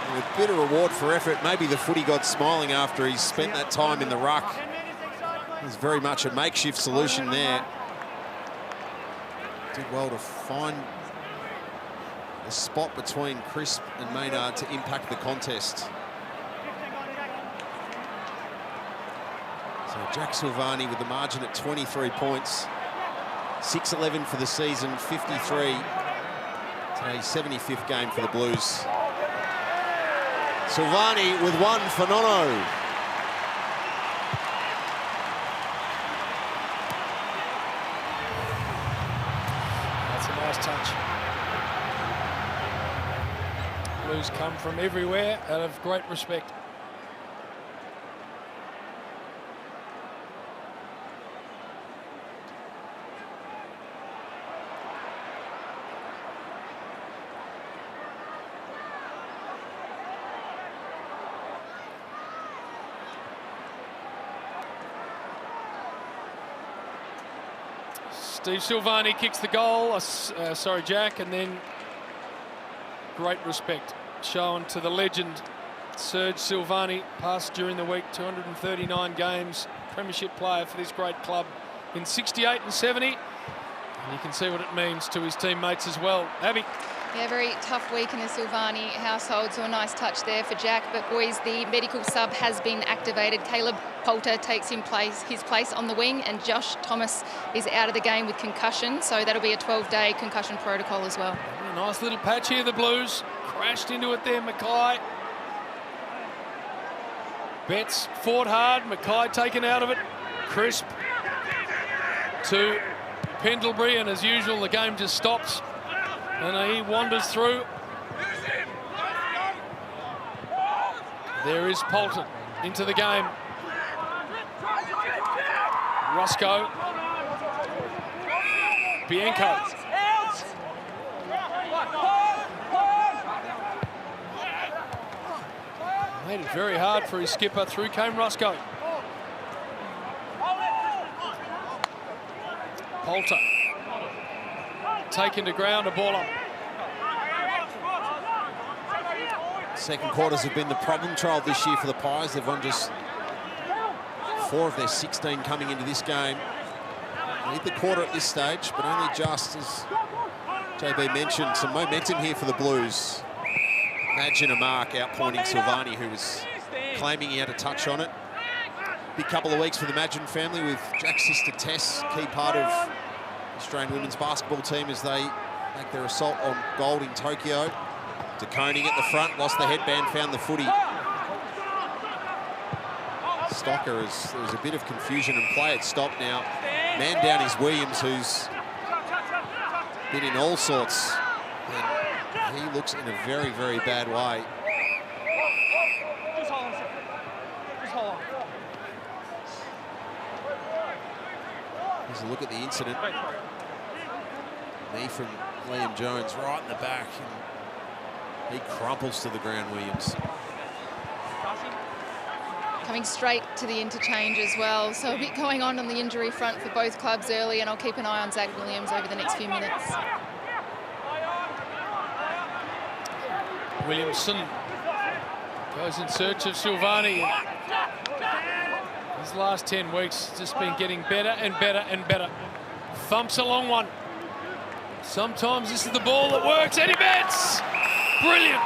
And a bit of reward for effort. Maybe the footy god's smiling after he's spent that time in the ruck. There's very much a makeshift solution there. Did well to find a spot between Crisp and Maynard to impact the contest. So Jack Silvani with the margin at 23 points. 6-11 for the season, 53. Today's 75th game for the Blues. Silvani with one for Nono. Touch. Blues come from everywhere out of great respect. Steve Silvani kicks the goal, sorry Jack, and then great respect shown to the legend Serge Silvani, passed during the week, 239 games, premiership player for this great club in 68 and 70. And you can see what it means to his teammates as well. Abby. Yeah, very tough week in the Silvani household, so a nice touch there for Jack. But boys, the medical sub has been activated. Caleb Poulter takes his place on the wing, and Josh Thomas is out of the game with concussion, so that'll be a 12-day concussion protocol as well. A nice little patch here, the Blues. Crashed into it there, Mackay. Betts fought hard, Mackay taken out of it. Crisp to Pendlebury, and as usual, the game just stops. And he wanders through. There is Polton into the game. Roscoe. Bianco. Made it very hard for his skipper. Through came Roscoe. Poulter. Taken to ground, a ball up. Second quarters have been the problem child this year for the Pies. They've won just 4 of their 16 coming into this game. Need the quarter at this stage, but only just, as JB mentioned, some momentum here for the Blues. Imagine a mark outpointing Silvani, who was claiming he had a touch on it. Big couple of weeks for the Madgen family with Jack's sister Tess, key part of the Australian women's basketball team as they make their assault on gold in Tokyo. De Koning at the front, lost the headband, found the footy. Stocker, there was a bit of confusion and play had stopped now. Man down is Williams, who's been in all sorts. And he looks in a very, very bad way. Just hold on a second. Just hold on. Here's a look at the incident. Knee from Liam Jones right in the back. And he crumples to the ground, Williams. Coming straight to the interchange as well. So a bit going on the injury front for both clubs early, and I'll keep an eye on Zach Williams over the next few minutes. Williamson goes in search of Silvani. His last 10 weeks has just been getting better and better and better. Thumps a long one. Sometimes this is the ball that works. Eddie Betts! Brilliant!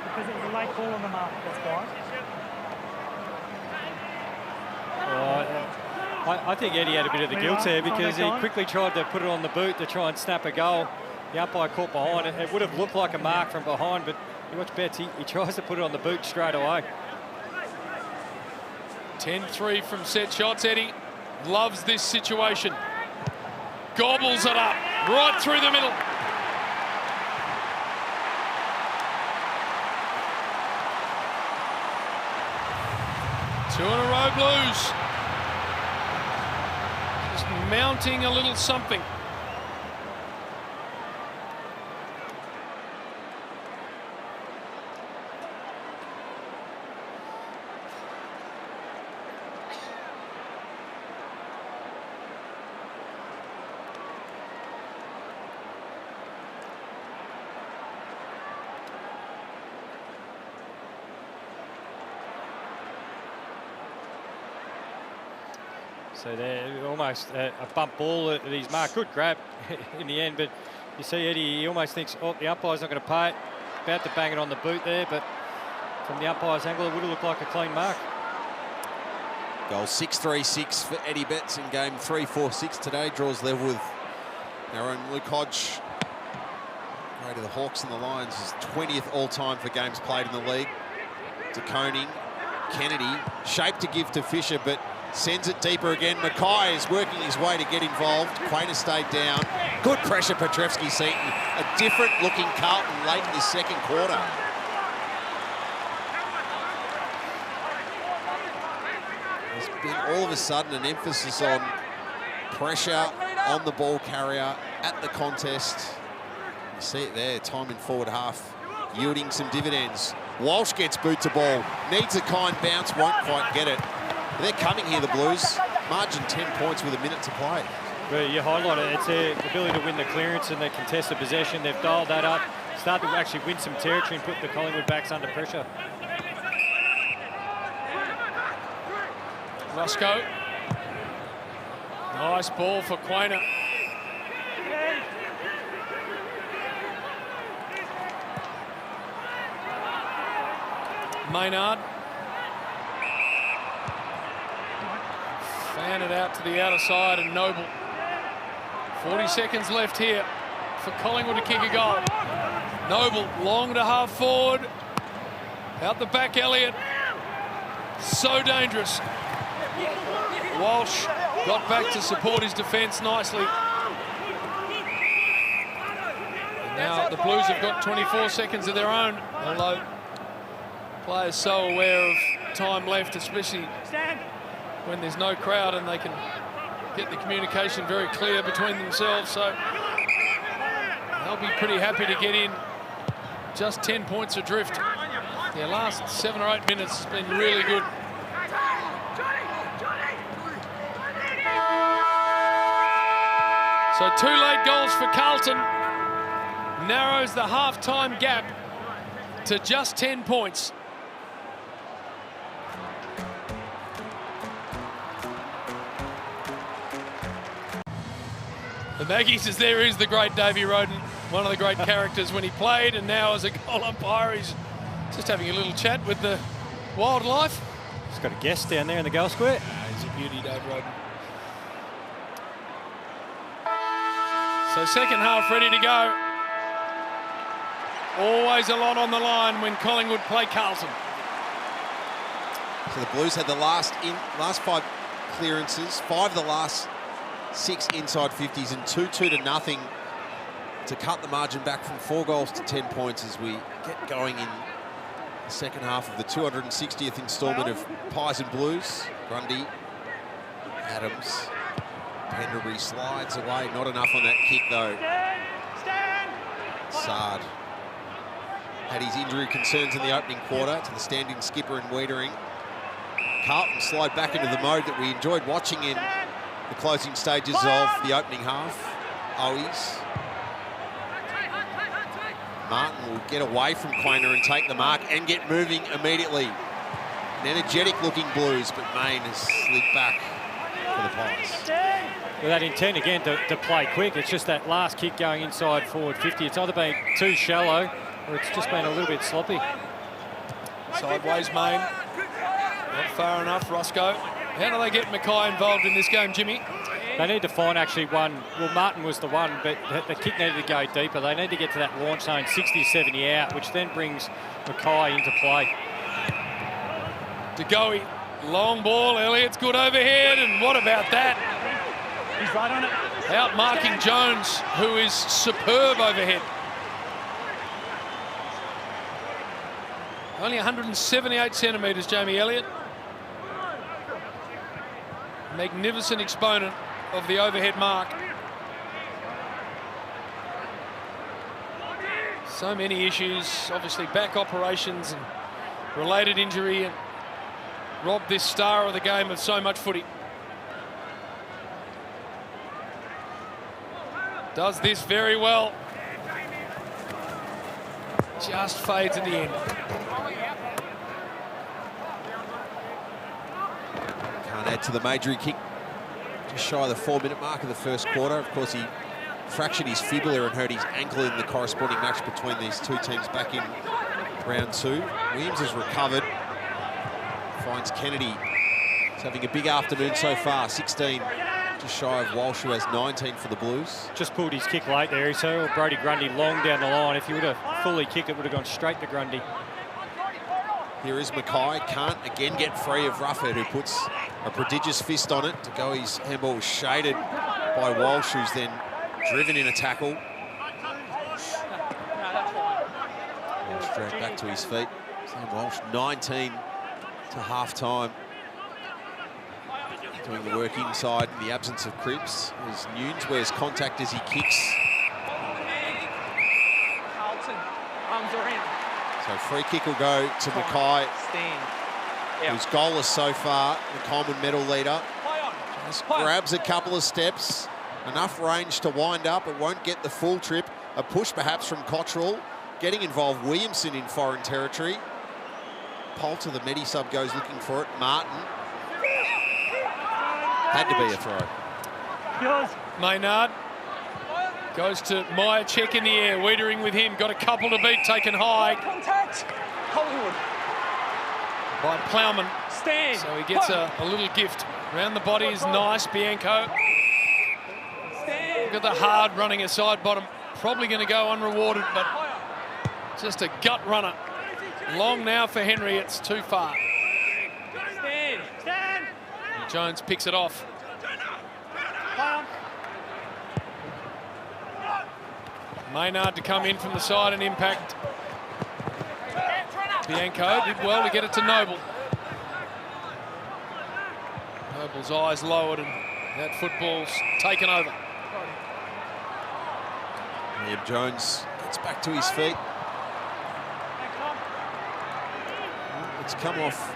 Because it was a late call on the mark, that's fine. I think Eddie had a bit of the guilt there because he quickly tried to put it on the boot to try and snap a goal. The umpire caught behind it. It would have looked like a mark from behind, but you watch Betts, he tries to put it on the boot straight away. 10-3 from set shots. Eddie loves this situation. Gobbles it up right through the middle. Two in a row, Blues. Just mounting a little something. So they're almost a bump ball that he's marked. Good grab in the end, but you see Eddie, he almost thinks, oh, the umpire's not going to pay it. About to bang it on the boot there, but from the umpire's angle, it would have looked like a clean mark. Goal 6-3-6 for Eddie Betts in game 3-4-6 today. Draws level with our own Luke Hodge. Great to the Hawks and the Lions. His 20th all-time for games played in the league. De Koning, Kennedy, shape to give to Fisher, but sends it deeper again. Mackay is working his way to get involved. Quainer stayed down. Good pressure, Petrevski-Seton. A different looking Carlton late in the second quarter. There's been all of a sudden an emphasis on pressure on the ball carrier at the contest. You see it there, time in forward half, yielding some dividends. Walsh gets boot to ball. Needs a kind bounce, won't quite get it. They're coming here, the Blues. Margin 10 points with a minute to play. Well, you highlight it. It's their ability to win the clearance and the contested possession. They've dialed that up, started to actually win some territory and put the Collingwood backs under pressure. Roscoe. Nice ball for Quainer. Maynard. Fan it out to the outer side, and Noble. 40 seconds left here for Collingwood to kick a goal. Noble long to half forward. Out the back, Elliott. So dangerous. Walsh got back to support his defence nicely. And now the Blues have got 24 seconds of their own, although players so aware of time left, especially when there's no crowd and they can get the communication very clear between themselves. So they'll be pretty happy to get in just 10 points adrift. Their last 7 or 8 minutes has been really good. So 2 late goals for Carlton narrows the half-time gap to just 10 points. The Maggies is there is the great Davey Roden, one of the great characters when he played, and now as a goal umpire, he's just having a little chat with the wildlife. He's got a guest down there in the goal square. He's a beauty, Dave Roden. So second half ready to go. Always a lot on the line when Collingwood play Carlton. So the Blues had the last 5 clearances, 5 of the last 6 inside 50s, and 2-2 to nothing to cut the margin back from 4 goals to 10 points as we get going in the second half of the 260th instalment of Pies and Blues. Grundy, Adams, Pendlebury slides away. Not enough on that kick though. Sard had his injury concerns in the opening quarter to the stand-in skipper and Wiedering. Carlton slide back into the mode that we enjoyed watching in the closing stages of the opening half. Owies. Martin will get away from Quainer and take the mark and get moving immediately. An energetic-looking Blues, but Mayne has slid back for the Pies. With that intent again to play quick, it's just that last kick going inside forward 50. It's either been too shallow or it's just been a little bit sloppy. Sideways Mayne. Not far enough, Roscoe. How do they get Mackay involved in this game, Jimmy? They need to find actually one. Well, Martin was the one, but the kick needed to go deeper. They need to get to that launch zone 60, 70 out, which then brings Mackay into play. De Goey, long ball. Elliott's good overhead, and what about that? He's right on it. Out marking Jones, who is superb overhead. Only 178 centimetres, Jamie Elliott. Magnificent exponent of the overhead mark. So many issues, obviously back operations and related injury, and robbed this star of the game of so much footy. Does this very well. Just fades at the end. Can't add to the Majory kick. Just shy of the 4-minute mark of the first quarter. Of course, he fractured his fibula and hurt his ankle in the corresponding match between these two teams back in round 2. Williams has recovered. Finds Kennedy. He's having a big afternoon so far. 16, just shy of Walsh, who has 19 for the Blues. Just pulled his kick late there. He saw Brodie Grundy long down the line. If he would have fully kicked, it would have gone straight to Grundy. Here is Mackay. Can't again get free of Ruffhead, who puts a prodigious fist on it. To go, his handball was shaded by Walsh, who's then driven in a tackle. Walsh dragged back to his feet. Sam Walsh, 19 to half-time. Doing the work inside in the absence of Cripps. As Nunes wears contact as he kicks. Carlton, arms are in. So free kick will go to Mackay, who's goalless so far, the Coleman medal leader. Just grabs a couple of steps, enough range to wind up. It won't get the full trip. A push perhaps from Cottrell. Getting involved, Williamson in foreign territory. Poulter, the Medi sub, goes looking for it. Martin. Had to be a throw. Maynard goes to Meyer, check in the air. Wiedering with him, got a couple to beat, taken high. Contact. Collingwood. By Plowman. Stand. So he gets a little gift. Round the body is nice, Bianco. Stand. Look at the hard running aside bottom. Probably going to go unrewarded, but just a gut runner. Long now for Henry, it's too far. Stand. Stand. And Jones picks it off. Maynard to come in from the side and impact. Bianco did well to get it to Noble. Noble's eyes lowered and that football's taken over. Liam Jones gets back to his feet. It's come off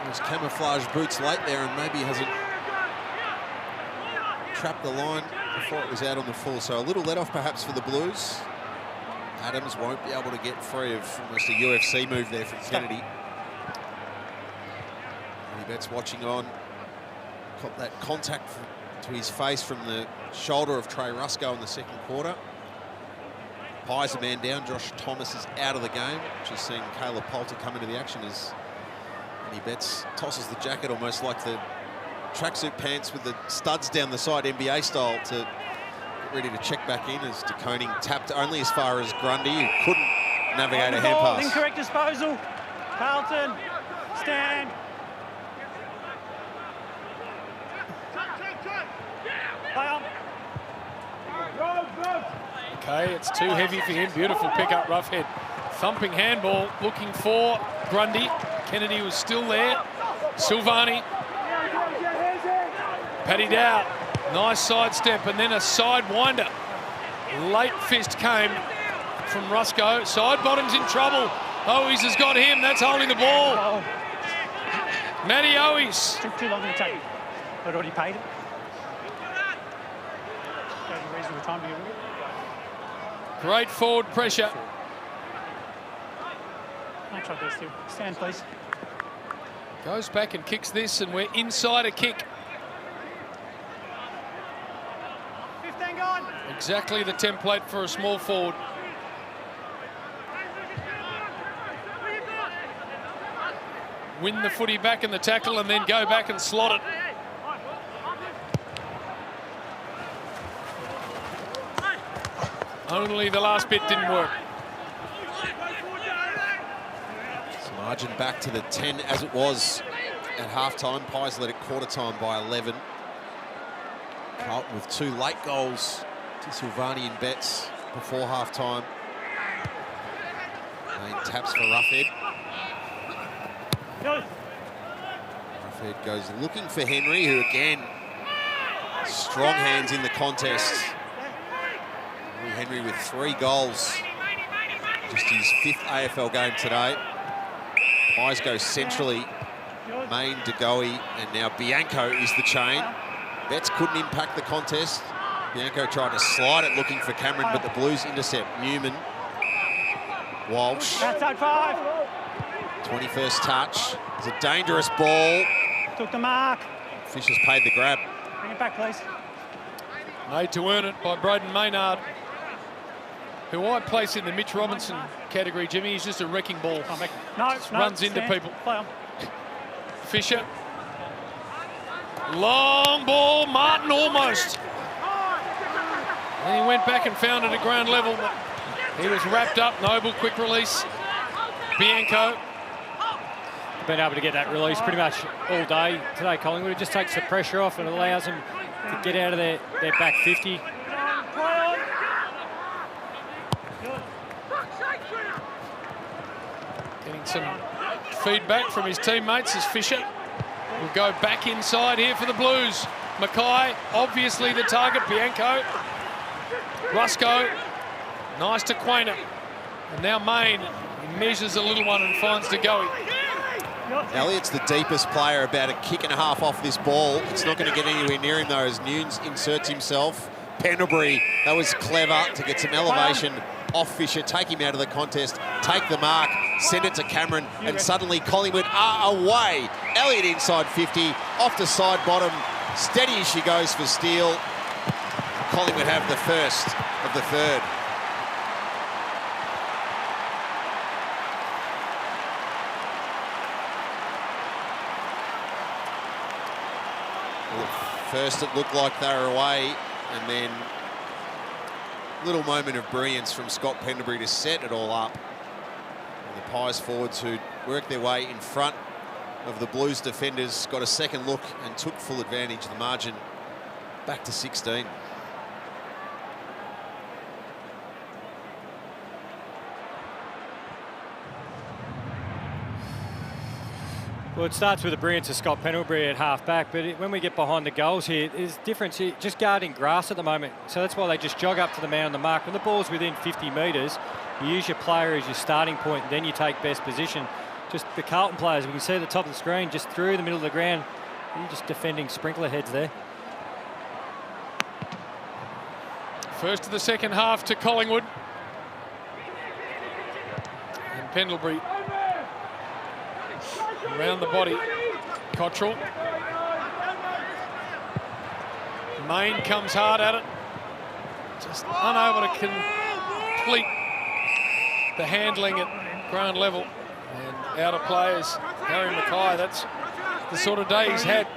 his camouflage boots late there and maybe hasn't trapped the line before it was out on the full. So a little let off perhaps for the Blues. Adams won't be able to get free of almost a UFC move there from Kennedy. Eddie Betts watching on. Got that contact to his face from the shoulder of Trey Rusco in the second quarter. Pies a man down. Josh Thomas is out of the game. Just seeing Caleb Poulter come into the action as Eddie Betts tosses the jacket almost like the tracksuit pants with the studs down the side, NBA style, to get ready to check back in as De Koning tapped only as far as Grundy, who couldn't navigate a hand pass. Incorrect disposal. Carlton, stand. Play on. Okay, it's too heavy for him. Beautiful pick-up, Roughhead. Thumping handball, looking for Grundy. Kennedy was still there. Silvani. Paddy Dow. Nice sidestep and then a side winder. Late fist came from Rusco. Side bottom's in trouble. Owies has got him. That's holding the ball. Matty Owies. Took too long to take. I'd already paid it. Gave you reasonable time to get it. Great forward pressure. I tried this too. Stand, please. Goes back and kicks this, and we're inside a kick. 15 gone. Exactly the template for a small forward. Win the footy back in the tackle and then go back and slot it. Only the last bit didn't work. So margin back to the 10 as it was at half-time. Pies led at quarter-time by 11. Carlton with 2 late goals to Silvani and Betts before half-time. Main taps for Roughhead. Roughhead goes looking for Henry, who again, strong hands in the contest. Henry with 3 goals. Just his 5th AFL game today. Pies go centrally. Main, De Goey, and now Bianco is the chain. Betts couldn't impact the contest. Bianco tried to slide it looking for Cameron, but the Blues intercept. Newman. Walsh. Outside 5. 21st touch. It's a dangerous ball. Took the mark. Fisher's paid the grab. Bring it back, please. Made to earn it by Braden Maynard, who I place in the Mitch Robinson category, Jimmy. He's just a wrecking ball. No, runs into stand. people. Play on. Fisher. Long ball, Martin almost. And he went back and found it at ground level, but he was wrapped up. Noble, quick release. Bianco. Been able to get that release pretty much all day today, Collingwood. It just takes the pressure off and allows them to get out of their back 50. Getting some feedback from his teammates as Fisher will go back inside here for the Blues. Mackay, obviously the target. Bianco. Rusco. Nice to Quainer. And now Main. He measures a little one and finds De Goey. Elliott's the deepest player, about a kick and a half off this ball. It's not going to get anywhere near him, though, as Nunes inserts himself. Pendlebury, that was clever to get some elevation off Fisher, take him out of the contest, take the mark, send it to Cameron, and suddenly Collingwood are away. Elliott inside 50, off to side bottom, steady as she goes for Steele. Collingwood have the first of the third. First it looked like they were away, and then a little moment of brilliance from Scott Pendlebury to set it all up. And the Pies forwards, who worked their way in front of the Blues defenders, got a second look and took full advantage. The margin back to 16. Well, it starts with the brilliance of Scott Pendlebury at half-back, but when we get behind the goals here, there's difference. Just guarding grass at the moment, so that's why they just jog up to the man on the mark. When the ball's within 50 metres, you use your player as your starting point, and then you take best position. Just the Carlton players, we can see at the top of the screen, just through the middle of the ground, you're just defending sprinkler heads there. First of the second half to Collingwood. And Pendlebury around the body. Cottrell. Main comes hard at it. Just unable to complete the handling at ground level. And out of players, Harry Mackay, that's the sort of day he's had.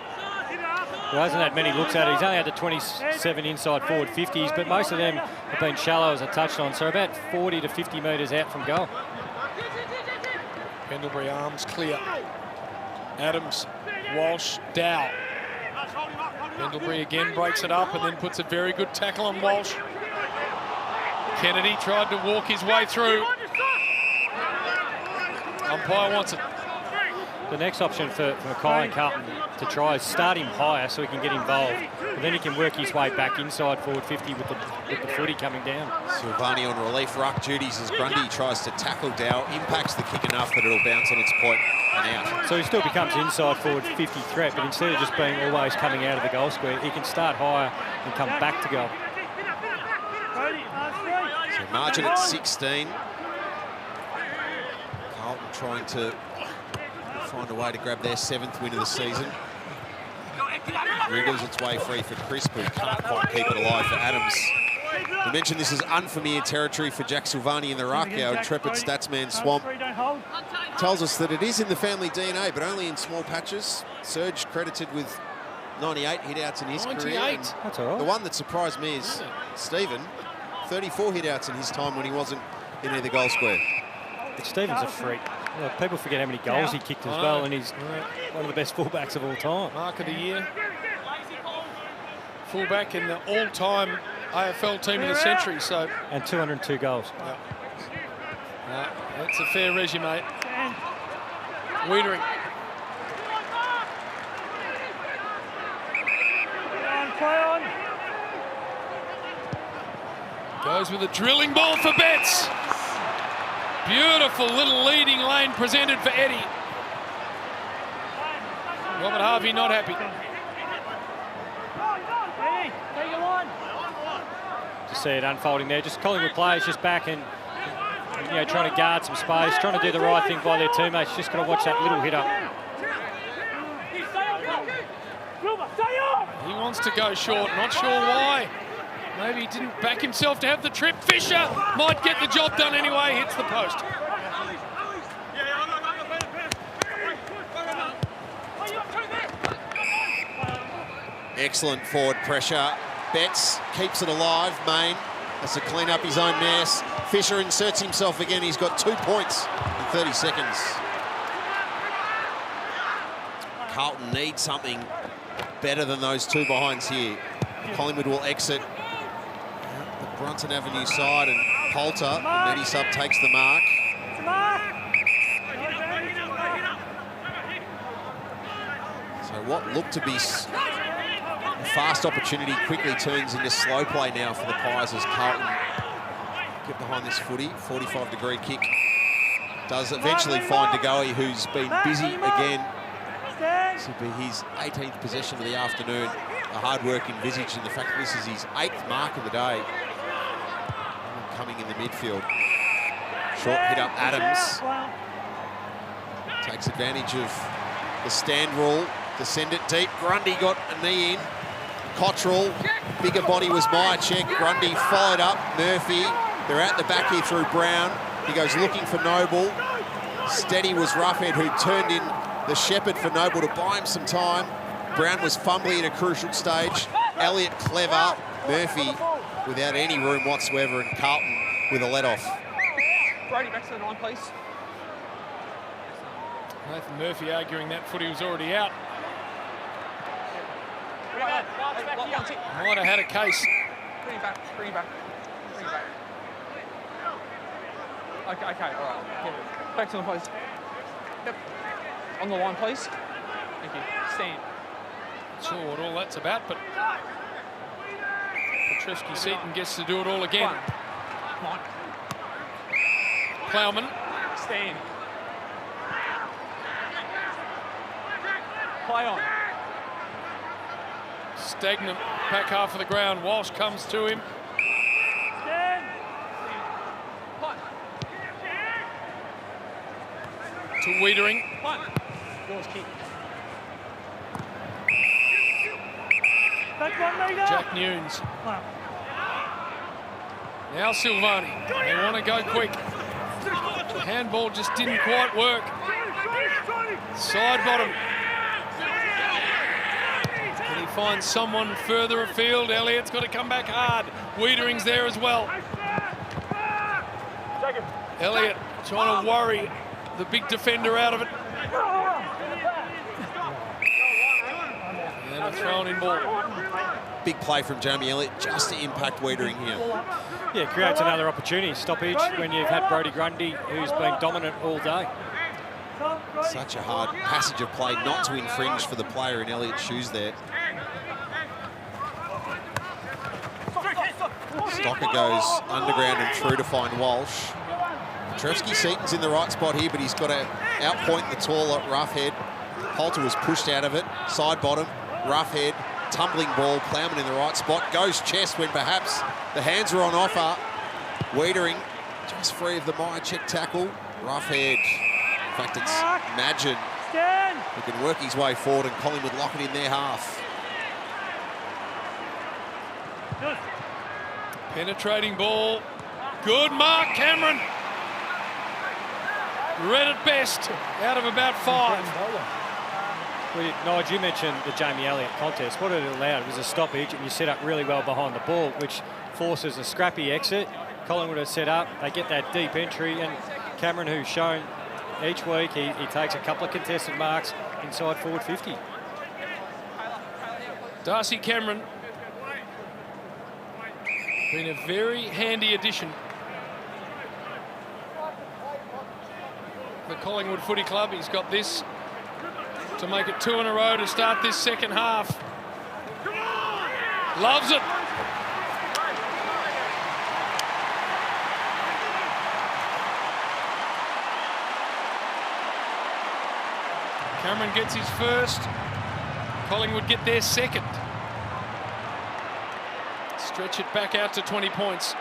Well, hasn't had many looks at it. He's only had the 27 inside forward 50s, but most of them have been shallow, as I touched on, so about 40 to 50 metres out from goal. Pendlebury arms clear. Adams, Walsh, Dow. Pendlebury again breaks it up and then puts a very good tackle on Walsh. Kennedy tried to walk his way through. Umpire wants it. The next option for Mackay and Carlton to try is start him higher so he can get involved, but then he can work his way back inside forward 50 with the footy coming down. Silvani on relief ruck duties as Grundy tries to tackle Dow, impacts the kick enough that it'll bounce on its point and out. So he still becomes inside forward 50 threat, but instead of just being always coming out of the goal square, he can start higher and come back to goal. So margin at 16. Carlton trying to find a way to grab their 7th win of the season. Wriggles its way free for Crisp, who can't quite keep it alive for Adams. We mentioned this is unfamiliar territory for Jack Silvani in the ruck. Our intrepid statsman Swamp tells us that it is in the family DNA, but only in small patches. Serge credited with 98 hit-outs in his 98. career. That's all right. The one that surprised me is Stephen, 34 hit-outs in his time when he wasn't in either goal square. But Stephen's a freak. Well, people forget how many goals he kicked as well, and he's one of the best fullbacks of all time. Mark of the year. Fullback in the all-time AFL team of the century. So, and 202 goals. That's a fair resume. Wiedering. Goes with a drilling ball for Betts. Beautiful little leading lane presented for Eddie. Robert Harvey not happy. Just see it unfolding there. Just Collingwood players just back and trying to guard some space, trying to do the right thing by their teammates. Just got to watch that little hit up. He wants to go short, not sure why. Maybe he didn't back himself to have the trip. Fisher might get the job done anyway, hits the post. Excellent forward pressure. Betts keeps it alive. Main has to clean up his own mess. Fisher inserts himself again. He's got 2 points in 30 seconds. Carlton needs something better than those 2 behinds here. Collingwood will exit the Brunton Avenue side, and Poulter, the Netty sub, takes the mark. So what looked to be a fast opportunity quickly turns into slow play now for the Pies as Carlton get behind this footy. 45-degree kick does eventually find De Goey, who's been busy again. This will be his 18th possession of the afternoon. The hard work envisaged in the fact that this is his 8th mark of the day. Coming in the midfield. Short hit up Adams. Takes advantage of the stand rule to send it deep. Grundy got a knee in. Cottrell, bigger body was Myercheck. Grundy followed up. Murphy, they're at the back here through Brown. He goes looking for Noble. Steady was Roughhead, who turned in the Shepherd for Noble to buy him some time. Brown was fumbling at a crucial stage. Elliott clever. Murphy without any room whatsoever, and Carlton with a let-off. Brady, back to the 9, please. Nathan Murphy arguing that footy was already out. Might have had a case. Bring him back, bring him back, bring him back. Okay, all right. Back to the place. Yep. On the line, please. Thank you. Stand. Not sure what all that's about, but Petrevski-Seton gets to do it all again. Come on. Plowman. Stand. Play on. Stagnant back half of the ground. Walsh comes to him. Stand. Punt. To Wiedering. Punt. Yours kick. That's 1 metre. Jack Nunes. Now Silvani. They want to go quick. The handball just didn't quite work. Side bottom. Can he find someone further afield? Elliott's got to come back hard. Wiedering's there as well. Elliott trying to worry the big defender out of it. And a thrown in ball. Big play from Jamie Elliott just to impact Wiedering here. Yeah, it creates another opportunity. Stoppage when you've had Brodie Grundy, who's been dominant all day. Such a hard passage of play not to infringe for the player in Elliott's shoes there. Stocker goes underground and through to find Walsh. Petrevski-Seton's in the right spot here, but he's got to outpoint the taller Roughhead. Poulter was pushed out of it. Side bottom, Roughhead, tumbling ball. Plowman in the right spot. Goes chest when perhaps the hands are on offer. Wiedering just free of the Myercheck tackle. Roughhead. In fact, it's Madgen who can work his way forward, and Collingwood lock it in their half. Penetrating ball. Good mark, Cameron. Read it best out of about 5. Well, Nigel, you mentioned the Jamie Elliott contest. What it allowed was a stoppage, and you set up really well behind the ball, which forces a scrappy exit. Collingwood are set up. They get that deep entry, and Cameron, who's shown each week, he takes a couple of contested marks inside forward 50. Darcy Cameron. Been a very handy addition. The Collingwood Footy Club. He's got this to make it 2 in a row to start this second half. Loves it. Cameron gets his first. Collingwood get their second. Stretch it back out to 20 points.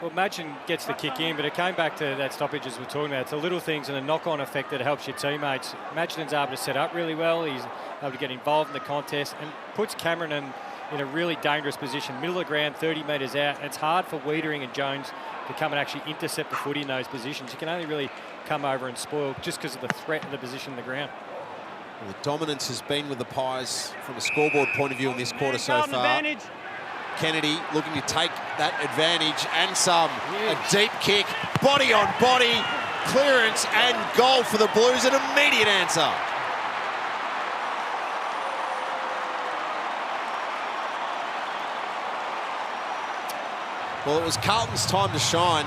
Well, Madgen gets the kick in, but it came back to that stoppage as we're talking about. It's the little things and the knock-on effect that helps your teammates. Madgen's able to set up really well. He's able to get involved in the contest and puts Cameron in a really dangerous position. Middle of the ground, 30 metres out. And it's hard for Wiedering and Jones to come and actually intercept the footy in those positions. You can only really come over and spoil just because of the threat of the position in the ground. Well, the dominance has been with the Pies from a scoreboard point of view in this quarter so far. Kennedy looking to take that advantage and some. A deep kick, body on body, clearance and goal for the Blues, an immediate answer. Well, it was Carlton's time to shine.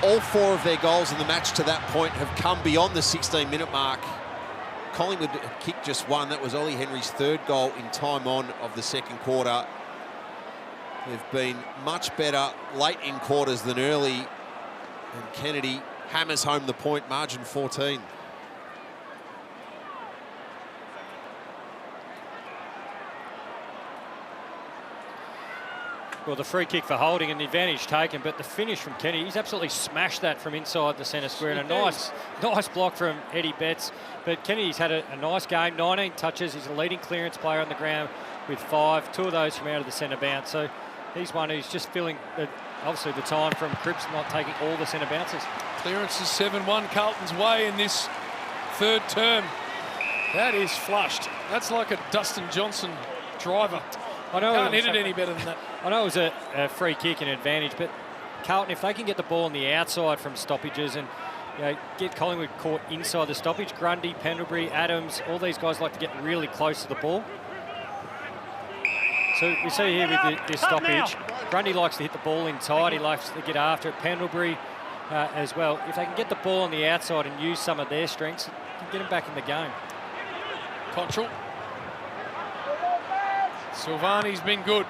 All 4 of their goals in the match to that point have come beyond the 16-minute mark. Collingwood kicked just 1. That was Ollie Henry's 3rd goal in time on of the second quarter. They've been much better late in quarters than early. And Kennedy hammers home the point, margin 14. Well, the free kick for holding and the advantage taken, but the finish from Kennedy, he's absolutely smashed that from inside the centre square. And a nice block from Eddie Betts. But Kennedy's had a nice game, 19 touches. He's a leading clearance player on the ground with 5, 2 of those from out of the centre bounce. So he's one who's just filling, obviously, the time from Cripps not taking all the centre bounces. Clearance is 7-1 Carlton's way in this 3rd term. That is flushed. That's like a Dustin Johnson driver. I know can't hit it any better than that. I know it was a free kick and advantage, but Carlton, if they can get the ball on the outside from stoppages and get Collingwood caught inside the stoppage, Grundy, Pendlebury, Adams, all these guys like to get really close to the ball. So we see here with this stoppage, Grundy likes to hit the ball inside. He likes to get after it. Pendlebury as well. If they can get the ball on the outside and use some of their strengths, can get them back in the game. Cottrell. Silvani's been good.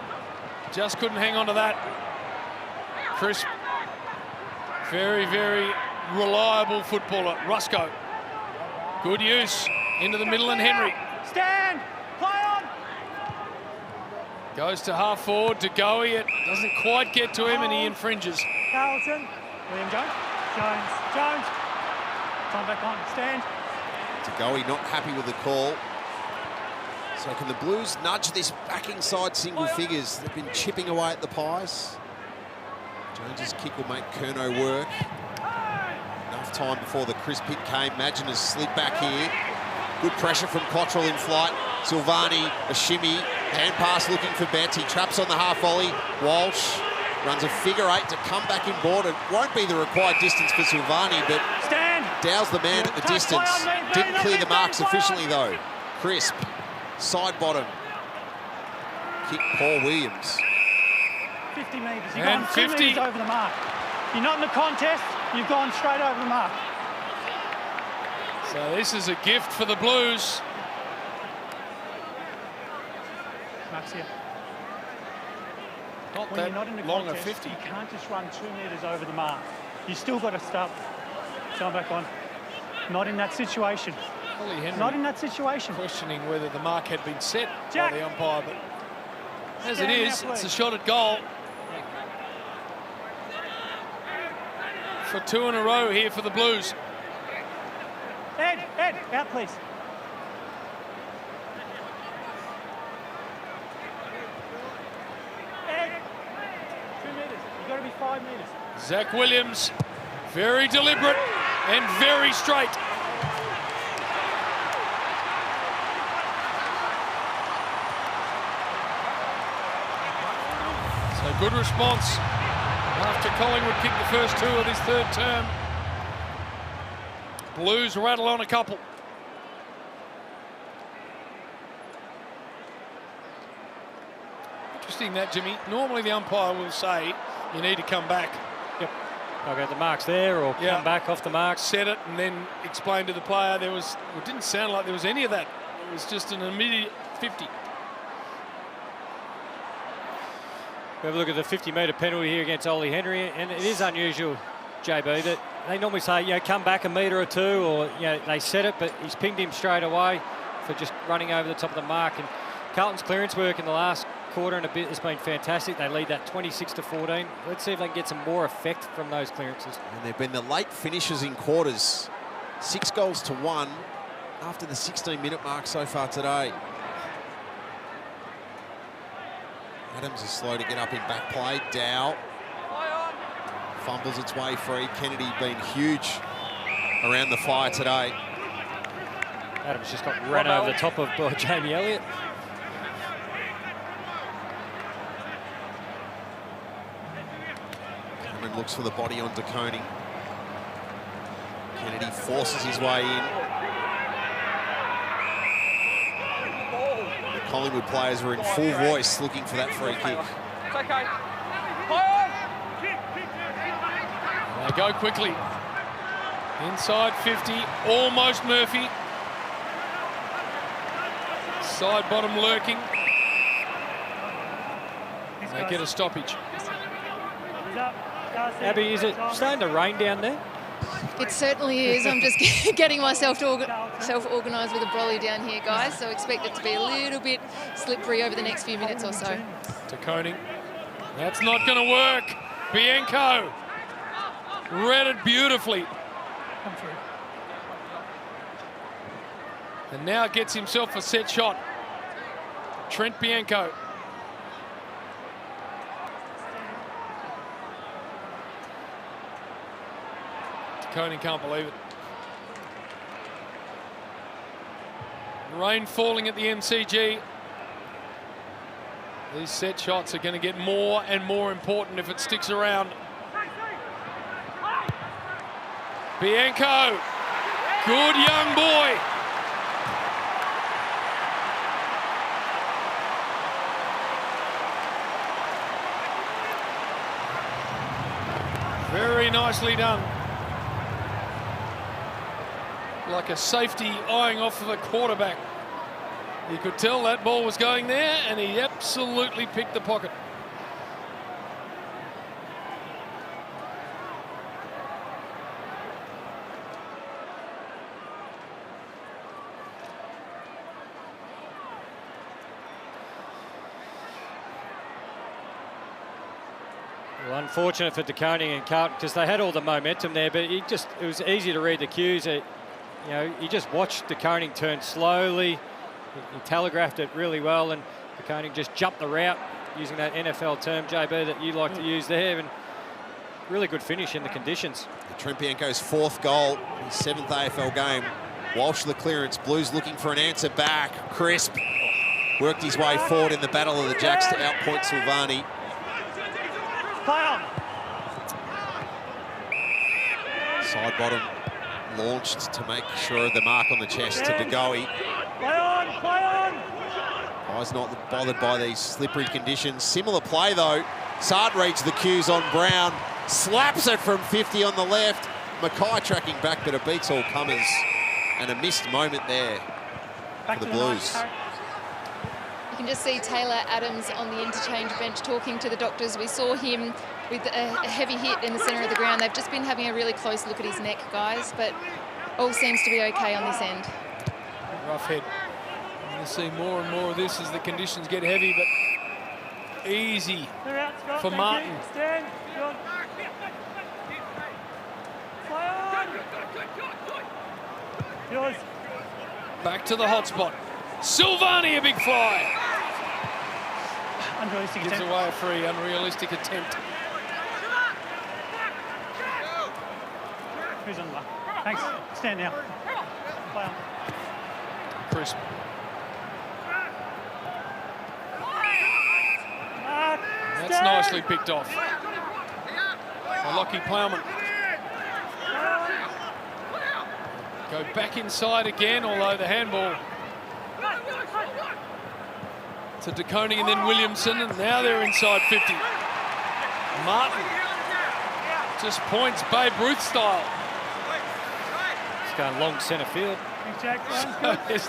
Just couldn't hang on to that. Crisp. Very, very reliable footballer. Rusco. Good use. Into the middle and Henry. Stand! Play on! Goes to half forward to Goey. It doesn't quite get to him and he infringes. Carlton. William Jones. Jones. Time back on. Stand. Goey not happy with the call. So can the Blues nudge this back inside single figures? They've been chipping away at the Pies. Jones's kick will make Curnow work. Enough time before the crisp hit came. Magin has slid back here. Good pressure from Cottrell in flight. Silvani, a shimmy. Hand pass looking for Betts. He traps on the half volley. Walsh runs a figure eight to come back in board. It won't be the required distance for Silvani, but Dow's the man at the distance. Didn't clear the mark sufficiently though. Crisp. Side bottom. Kick Paul Williams. 50 metres. You've And gone 2 metres over the mark. You're not in the contest. You've gone straight over the mark. So this is a gift for the Blues. Mark's here. Not When that you're not in the long contest, a 50. you can't just run 2 metres over the mark. You still got to start. Come back on. Not in that situation. Ollie Henry Not in that situation. questioning whether the mark had been set Jack. by the umpire, but as it Stand is, now, it's a please. shot at goal. For 2 in a row here for the Blues. Ed, out please. Ed, 2 metres. You've got to be 5 metres. Zach Williams, very deliberate and very straight. So good response after Collingwood kicked the first 2 of his third term. Blues rattle on a couple. Interesting that, Jimmy. Normally the umpire will say you need to come back. Yep. Okay, the mark's there or Yeah. come back off the mark. Set it and then explain to the player. It didn't sound like there was any of that. It was just an immediate 50. We have a look at the 50-metre penalty here against Ollie Henry, and it is unusual, JB, that they normally say, come back a metre or 2, or they set it, but he's pinged him straight away for just running over the top of the mark. And Carlton's clearance work in the last quarter and a bit has been fantastic. They lead that 26-14. Let's see if they can get some more effect from those clearances. And they've been the late finishers in quarters. 6 goals to 1 after the 16-minute mark so far today. Adams is slow to get up in back play. Dow fumbles its way free. Kennedy been huge around the fire today. Adams just got run over the top of Jamie Elliott. Cameron looks for the body on De Koning. Kennedy forces his way in. The Collingwood players were in full voice looking for that free kick. It's okay. They go quickly. Inside 50, almost Murphy. Side bottom lurking. They get a stoppage. Abby, is it starting to rain down there? It certainly is. I'm just getting myself self-organised with a brolly down here, guys. So expect it to be a little bit slippery over the next few minutes or so. To Koning. That's not going to work. Bianco read it beautifully. And now gets himself a set shot. Trent Bianco. Koning can't believe it. Rain falling at the MCG. These set shots are going to get more and more important if it sticks around. Bianco, good young boy. Very nicely done. Like a safety eyeing off of the quarterback. You could tell that ball was going there, and he absolutely picked the pocket. Well, unfortunate for De Koning and Carlton because they had all the momentum there, but it was easy to read the cues. You just watched De Koning turn slowly. He telegraphed it really well, and De Koning just jumped the route, using that NFL term, JB, that you like to use there, and really good finish in the conditions. Trent Bianco's 4th goal, his 7th AFL game. Walsh the clearance, Blues looking for an answer back. Crisp worked his way forward in the battle of the Jacks to outpoint Silvani. Side bottom launched to make sure the mark on the chest to De Goey. Guy's not bothered by these slippery conditions. Similar play though. Sard reads the cues on Brown, slaps it from 50 on the left. Mackay tracking back, but it beats all comers. And a missed moment there for the Blues. You can just see Taylor Adams on the interchange bench talking to the doctors. We saw him with a heavy hit in the centre of the ground. They've just been having a really close look at his neck, guys, but all seems to be okay on this end. Rough head. You're going to see more and more of this as the conditions get heavy, but easy for Martin. Back to the hot spot. Silvani, a big fly. Unrealistic Gives attempt. away a free, unrealistic attempt. Who's on the line? Thanks. Stand now. Play on. Crisp. That's nicely picked off. Lockie Plowman. Go back inside again, although the handball to De Koning and then Williamson, and now they're inside 50. Martin just points Babe Ruth style. It's going long centre field. Thanks, Jack. So there's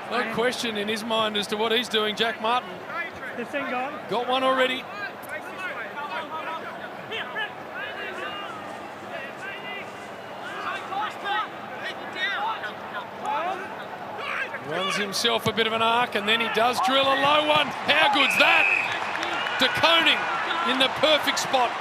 no question in his mind as to what he's doing. Jack Martin This thing gone. got one already. Runs himself a bit of an arc, and then he does drill a low one. How good's that? De Koning in the perfect spot.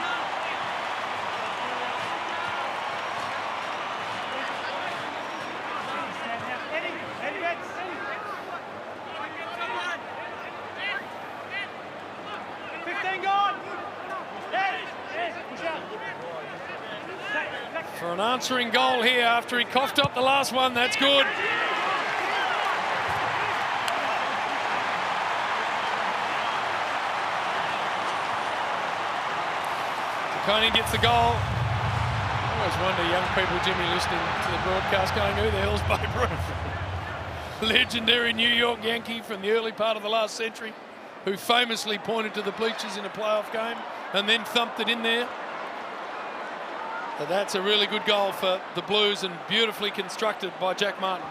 For an answering goal here after he coughed up the last one, that's good. Koning gets the goal. I always wonder, young people, Jimmy, listening to the broadcast going, who the hell's Babe Ruth? Legendary New York Yankee from the early part of the last century, who famously pointed to the bleachers in a playoff game and then thumped it in there. But that's a really good goal for the Blues and beautifully constructed by Jack Martin.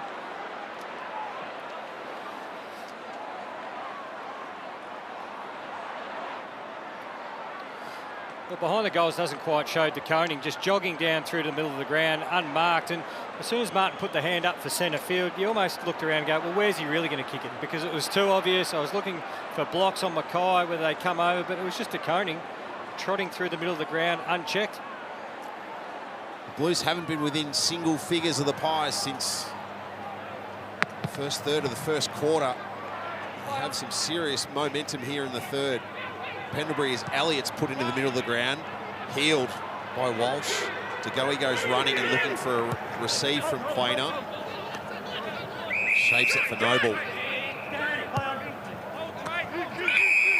Well, behind the goals doesn't quite show De Koning, just jogging down through to the middle of the ground, unmarked. And as soon as Martin put the hand up for centre field, you almost looked around and go, well, where's he really going to kick it? Because it was too obvious. I was looking for blocks on Mackay, whether they come over, but it was just De Koning trotting through the middle of the ground, unchecked. The Blues haven't been within single figures of the Pies since the first third of the first quarter. They have some serious momentum here in the third. Pendlebury is Elliott's put into the middle of the ground, healed by Walsh. De Goey goes running and looking for a receive from Quainer. Shapes it for Noble.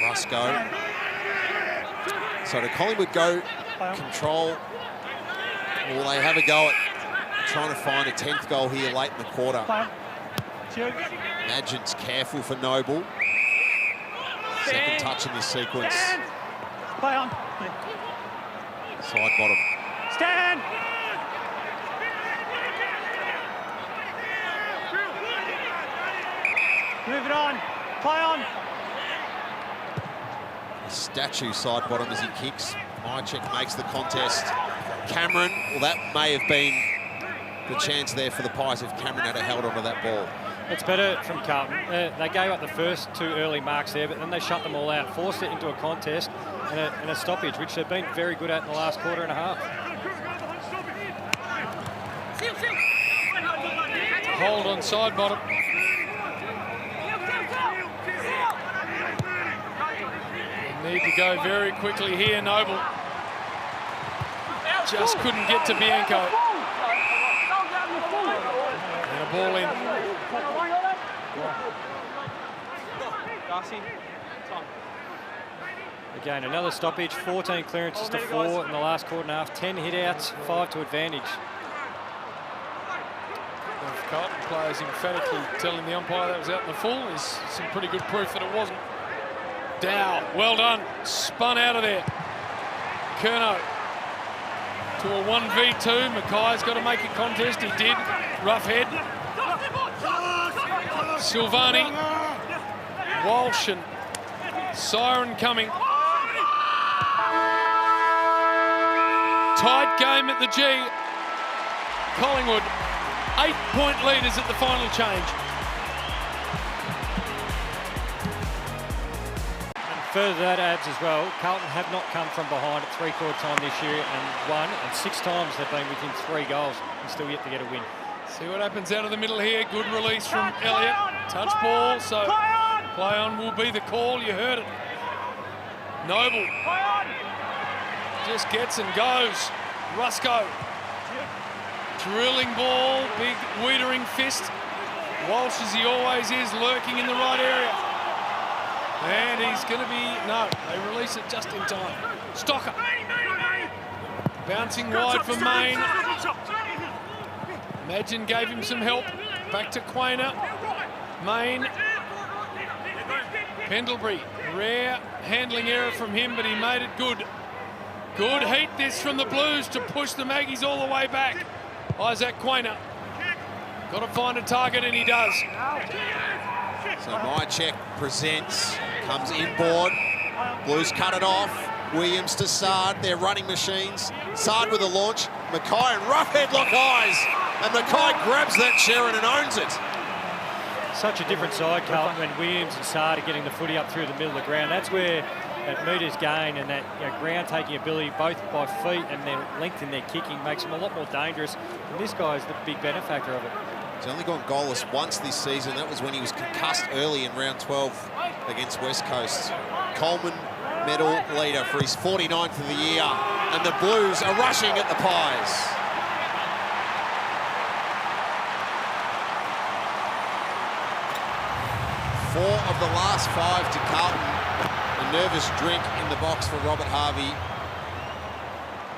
Rusco. So to Collingwood go control Well, they have a go at trying to find a 10th goal here late in the quarter. Madgen's careful for Noble. Second touch in this sequence. Play on. Side bottom. Stand! Move it on. Play on. A statue side bottom as he kicks. Mychek makes the contest. Cameron, well, that may have been the chance there for the Pies if Cameron had held onto that ball. It's better from Carlton. They gave up the first 2 early marks there, but then they shut them all out, forced it into a contest and a stoppage, which they've been very good at in the last quarter and a half. Hold on side bottom. They need to go very quickly here, Noble. Just couldn't get to Bianco. And a ball in. Again, another stoppage, 14 clearances to 4 in the last quarter and a half, 10 hit-outs, 5 to advantage. If Carlton players emphatically telling the umpire that was out in the full, there's some pretty good proof that it wasn't. Dow, well done, spun out of there. Curnow to a 1v2. Mackay's got to make a contest. He did. Rough head. Silvani. Walsh and siren coming. Tight game at the G. Collingwood, 8-point leaders at the final change. Further to that, Abs, as well, Carlton have not come from behind at three-quarter time this year and won, and 6 times they've been within 3 goals and still yet to get a win. See what happens out of the middle here. Good release from Elliott. Touch ball, so play on will be the call. You heard it. Noble just gets and goes. Rusco. Drilling ball, big Wiedering fist. Walsh, as he always is, lurking in the right area. And he's going to be... No, they release it just in time. Stocker. Bouncing wide for Mayne. Madgen gave him some help. Back to Quainer. Mayne. Pendlebury. Rare handling error from him, but he made it good. Good heat this from the Blues to push the Maggies all the way back. Isaac Quainer. Got to find a target, and he does. So Mychek presents, comes inboard. Blues cut it off. Williams to Sard. They're running machines. Sard with a launch. Mackay and rough headlock eyes. And Mackay grabs that Sharon and owns it. Such a different side, Carlton, when Williams and Sard are getting the footy up through the middle of the ground. That's where that metres gain and that ground-taking ability, both by feet and their length in their kicking, makes them a lot more dangerous. And this guy is the big benefactor of it. He's only gone goalless once this season. That was when he was concussed early in round 12 against West Coast. Coleman medal leader for his 49th of the year. And the Blues are rushing at the Pies. Four of the last 5 to Carlton. A nervous drink in the box for Robert Harvey.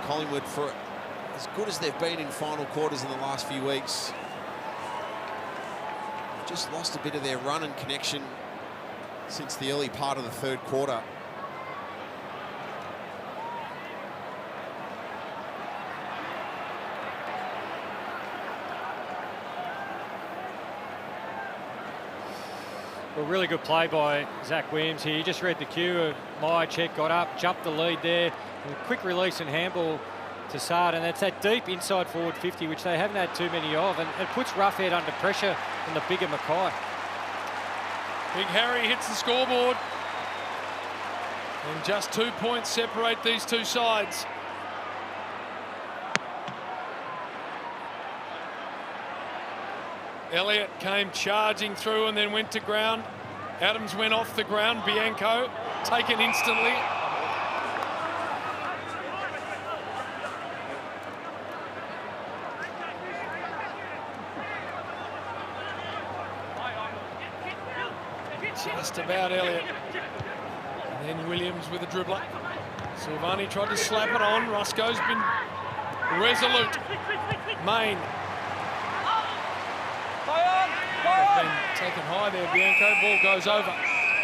Collingwood, for as good as they've been in final quarters in the last few weeks, just lost a bit of their run and connection since the early part of the third quarter. Well, really good play by Zach Williams here. He just read the cue. Mychek got up, jumped the lead there. And a quick release and handball to Sard, and it's that deep inside forward 50, which they haven't had too many of, and it puts Roughhead under pressure from the bigger Mackay. Big Harry hits the scoreboard. And just 2 points separate these two sides. Elliott came charging through and then went to ground. Adams went off the ground. Bianco taken instantly. Just about Elliott. And then Williams with a dribbler. Silvani tried to slap it on. Rusco's been resolute. Main. Been taken high there, Bianco. Ball goes over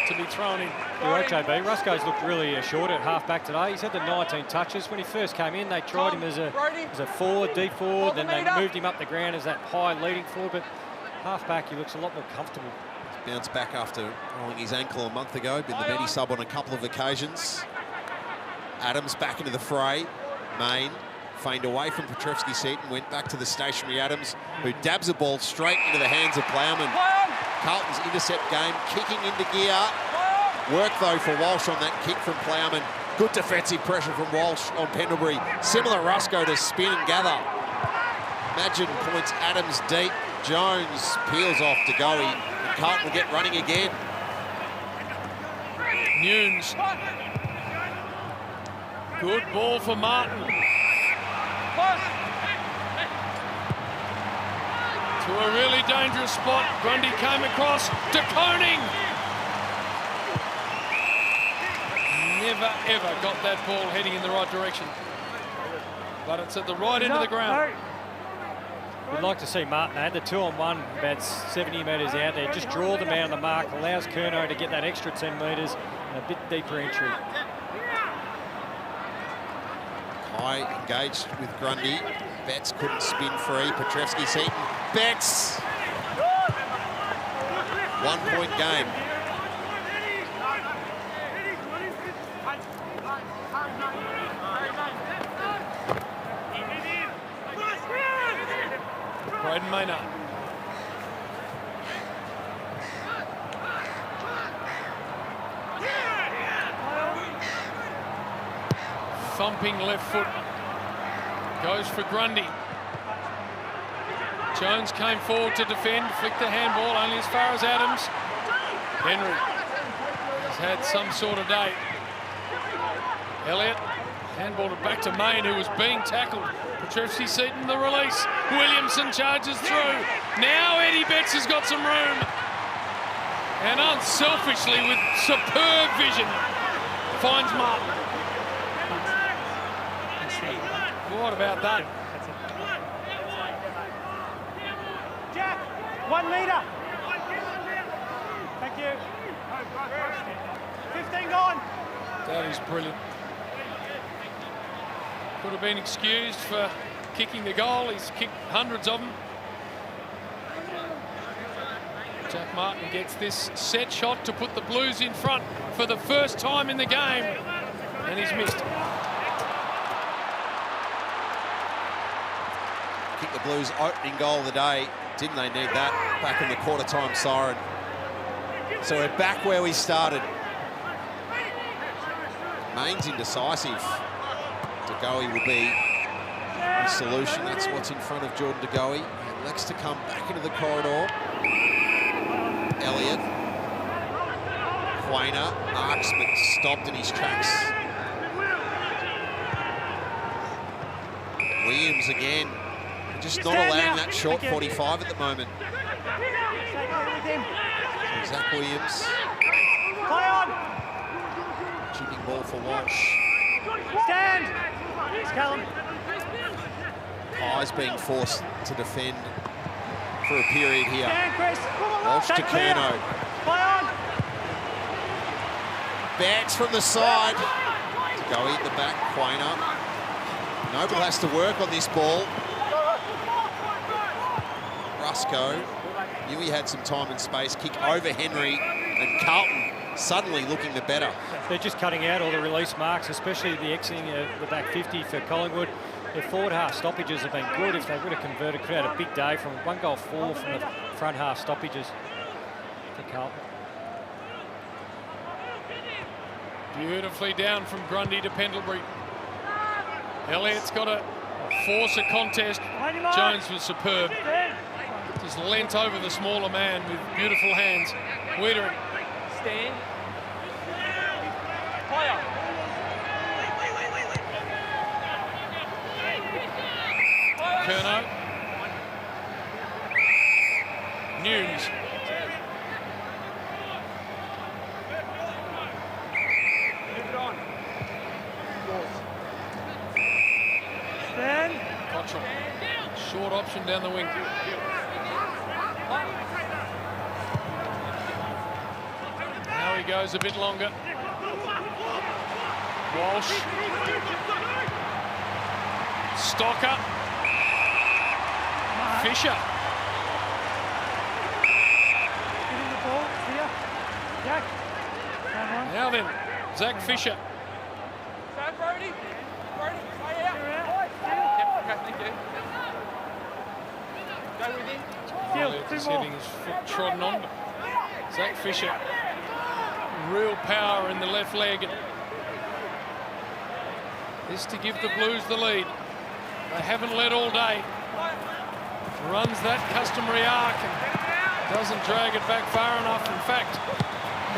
to be thrown in. You're right, JB. Rusco's looked really short at half-back today. He's had the 19 touches. When he first came in, they tried him as a forward, deep forward, then they moved him up the ground as that high leading forward, but half-back, he looks a lot more comfortable. Bounced back after rolling his ankle a month ago. Been the Medi sub on a couple of occasions. Adams back into the fray. Main feigned away from Petrevski-Seton, went back to the stationary Adams, who dabs a ball straight into the hands of Plowman. Carlton's intercept game kicking into gear. Work, though, for Walsh on that kick from Plowman. Good defensive pressure from Walsh on Pendlebury. Similar Rusco to spin and gather. Madgen points Adams deep. Jones peels off to Goey. And Carlton will get running again. Nunes. Good ball for Martin. To a really dangerous spot. Grundy came across to Koning. Never, ever got that ball heading in the right direction. But it's at the right end of the ground. We'd like to see Martin add the 2-on-1 about 70 metres out there. Just draw them out on the mark, allows Curnow to get that extra 10 metres and a bit deeper entry. High engaged with Grundy. Betts couldn't spin free. Petrevski-Seton. Betts! 1 point game. Braden Maynard. Thumping left foot. Goes for Grundy. Jones came forward to defend, flicked the handball only as far as Adams. Henry has had some sort of day. Elliott handballed it back to Main, who was being tackled. Petrevski-Seton the release. Williamson charges through. Now Eddie Betts has got some room. And unselfishly, with superb vision, finds Martin. What about that? Jack, 1 metre. Thank you. 15 gone. That is brilliant. Could have been excused for kicking the goal. He's kicked hundreds of them. Jack Martin gets this set shot to put the Blues in front for the first time in the game. And he's missed. Kick the Blues opening goal of the day. Didn't they need that? Back in the quarter-time siren. So we're back where we started. Main's indecisive. DeGoey will be the solution. That's what's in front of Jordan DeGoey. He elects to come back into the corridor. Elliott. Quainer arcs, but stopped in his tracks. Williams again. Just not allowing that short 45 at the moment. So Zach Williams. Chipping ball for Walsh. Stand! It's Callum. Pies being forced to defend for a period here. Stand, Chris. Walsh to Curnow. Play on! Bags from the side. Goey at the back, Quainer. Noble has to work on this ball. Rusco knew he had some time and space. Kick over Henry, and Carlton suddenly looking the better. They're just cutting out all the release marks, especially the exiting the back 50 for Collingwood. Their forward half stoppages have been good. If they would have converted, could have had a big day from 1 goal 4 from the front half stoppages for Carlton. Beautifully down from Grundy to Pendlebury. Elliott's got to force a contest. Jones was superb. Just leant over the smaller man with beautiful hands. Wiedering. Stand. Curnow. Nunes. Stand. option down the wing. Now he goes a bit longer. Walsh. Stocker. Fisher. Getting the ball here. Jack. Now then, Zach Fisher. Brody, play out. Okay, thank you. Go with him. He's getting his foot trodden on. Zach Fisher, real power in the left leg. This to give the Blues the lead. They haven't led all day. Runs that customary arc and doesn't drag it back far enough. In fact,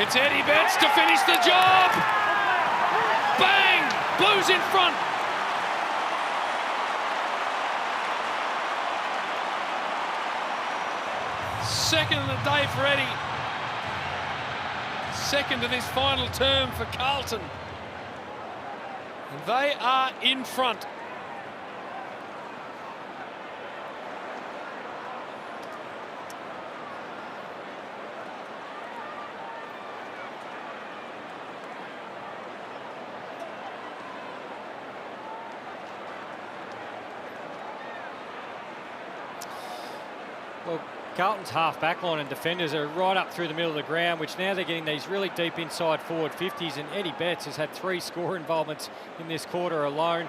it's Eddie Betts to finish the job. Bang! Blues in front. Second of the day for Eddie. Second of this final term for Carlton. And they are in front. Well, Carlton's half-back line and defenders are right up through the middle of the ground, which now they're getting these really deep inside forward 50s, and Eddie Betts has had 3 score involvements in this quarter alone.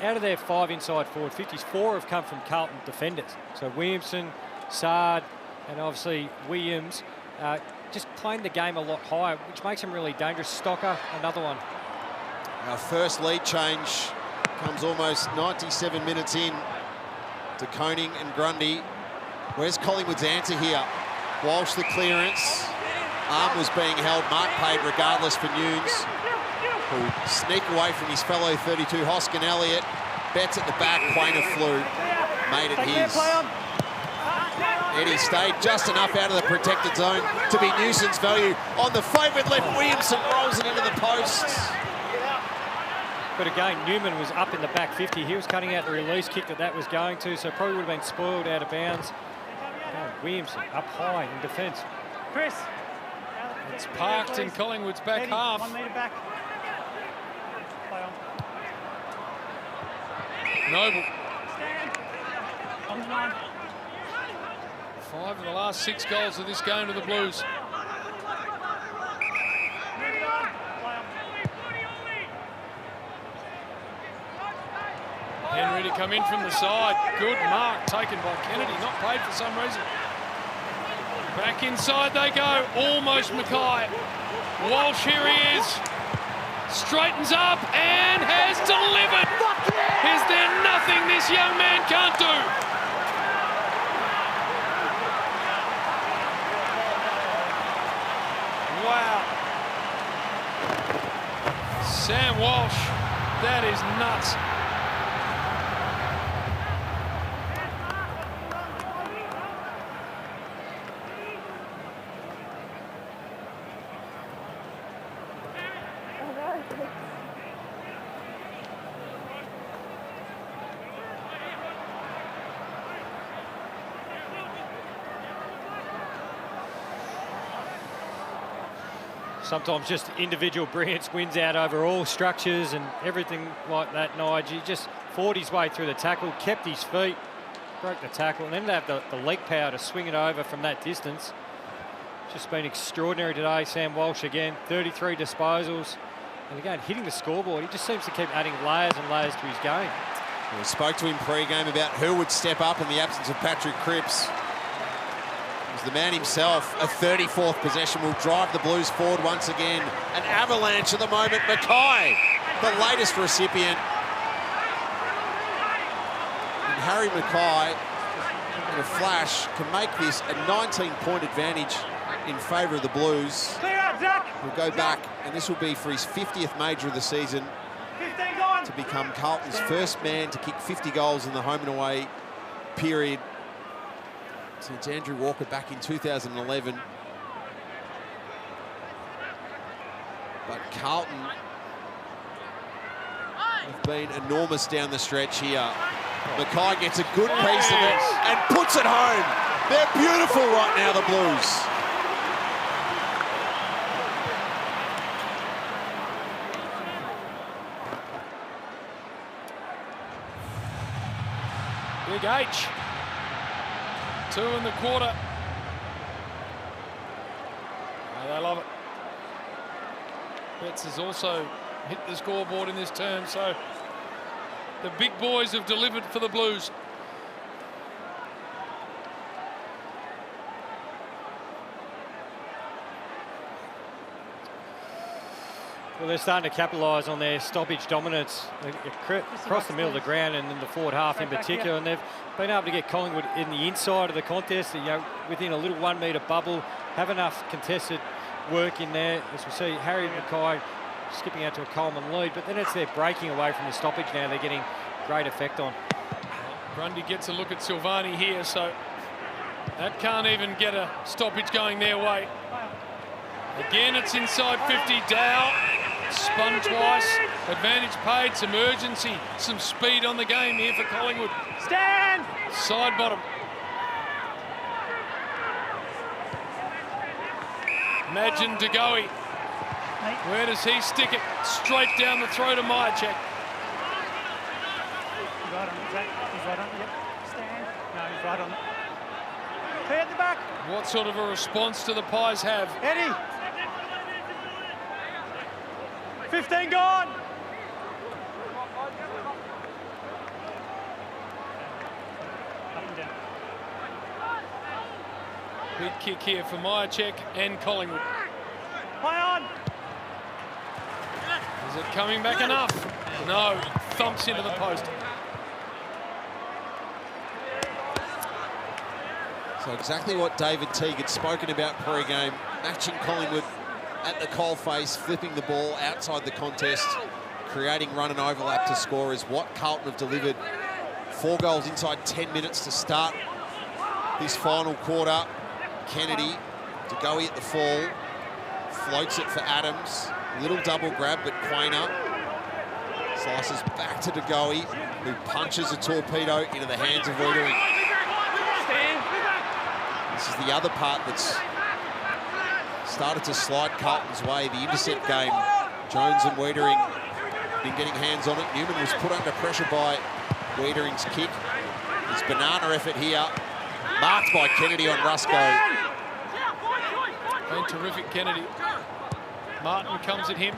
Out of their 5 inside forward 50s, 4 have come from Carlton defenders. So Williamson, Sard, and obviously Williams just playing the game a lot higher, which makes them really dangerous. Stocker, another one. Our first lead change comes almost 97 minutes in to Koning and Grundy. Where's Collingwood's answer here? Walsh the clearance. Arm was being held. Mark paid regardless for Nunes, who sneak away from his fellow 32, Hoskin Elliott. Betts at the back, Quainer flew. Made it his. Eddie stayed just enough out of the protected zone to be nuisance value on the favourite left. Williamson rolls it into the posts. But again, Newman was up in the back 50. He was cutting out the release kick that was going to, so probably would have been spoiled out of bounds. Williamson up high in defence. Chris. It's parked in Collingwood's back Eddie, half. 1 metre back. Play on. Noble. Stand. On the line. 5 of the last 6 goals of this game to the Blues. Move it on. Play on. Henry to come in from the side. Good mark taken by Kennedy. Not played for some reason. Back inside they go. Almost Mackay. Walsh, here he is. Straightens up and has delivered. Is there nothing this young man can't do? Wow. Sam Walsh, that is nuts. Sometimes just individual brilliance wins out over all structures and everything like that, Nige. He just fought his way through the tackle, kept his feet, broke the tackle, and then to have the leg power to swing it over from that distance. Just been extraordinary today, Sam Walsh again. 33 disposals. And again, hitting the scoreboard, he just seems to keep adding layers and layers to his game. We spoke to him pre-game about who would step up in the absence of Patrick Cripps. The man himself, a 34th possession, will drive the Blues forward once again. An avalanche at the moment. Mackay, the latest recipient. And Harry Mackay, in a flash, can make this a 19-point advantage in favour of the Blues. We'll go back, and this will be for his 50th major of the season, to become Carlton's first man to kick 50 goals in the home and away period since Andrew Walker back in 2011. But Carlton have been enormous down the stretch here. Mackay gets a good piece of it and puts it home. They're beautiful right now, the Blues. Big H. 2 in the quarter. Oh, they love it. Betts has also hit the scoreboard in this term, so the big boys have delivered for the Blues. Well, they're starting to capitalise on their stoppage dominance across the middle of the ground and in the forward half in particular. And they've been able to get Collingwood in the inside of the contest, you know, within a little 1 metre bubble, have enough contested work in there. As we see, Harry Mackay skipping out to a Coleman lead, but then it's their breaking away from the stoppage now they're getting great effect on. Grundy gets a look at Silvani here, so that can't even get a stoppage going their way. Again, it's inside 50. Dow spun twice. Advantage paid. Some urgency, some speed on the game here for Collingwood. Stand! Side bottom. Imagine DeGoey. Where does he stick it? Straight down the throat of Myercheck. He's right on it, Zach. He's right on it, yep. Stand. No, he's right on it. Clear at the back. What sort of a response do the Pies have? Eddie. 15 gone. Up and down. Big kick here for Myercheck and Collingwood. Play on. Is it coming back enough? No, thumps into the post. So exactly what David Teague had spoken about pre-game, matching Collingwood at the coalface, flipping the ball outside the contest, creating run and overlap to score is what Carlton have delivered. 4 goals inside 10 minutes to start this final quarter. Kennedy, DeGoey at the fall, floats it for Adams. Little double grab, but Quainer slices back to DeGoey, who punches a torpedo into the hands of Wiedering. This is the other part that's started to slide Carlton's way, the intercept game. Jones and Wiedering been getting hands on it. Newman was put under pressure by Wiedering's kick. His banana effort here, marked by Kennedy on Rusco. Been terrific, Kennedy. Martin comes at him.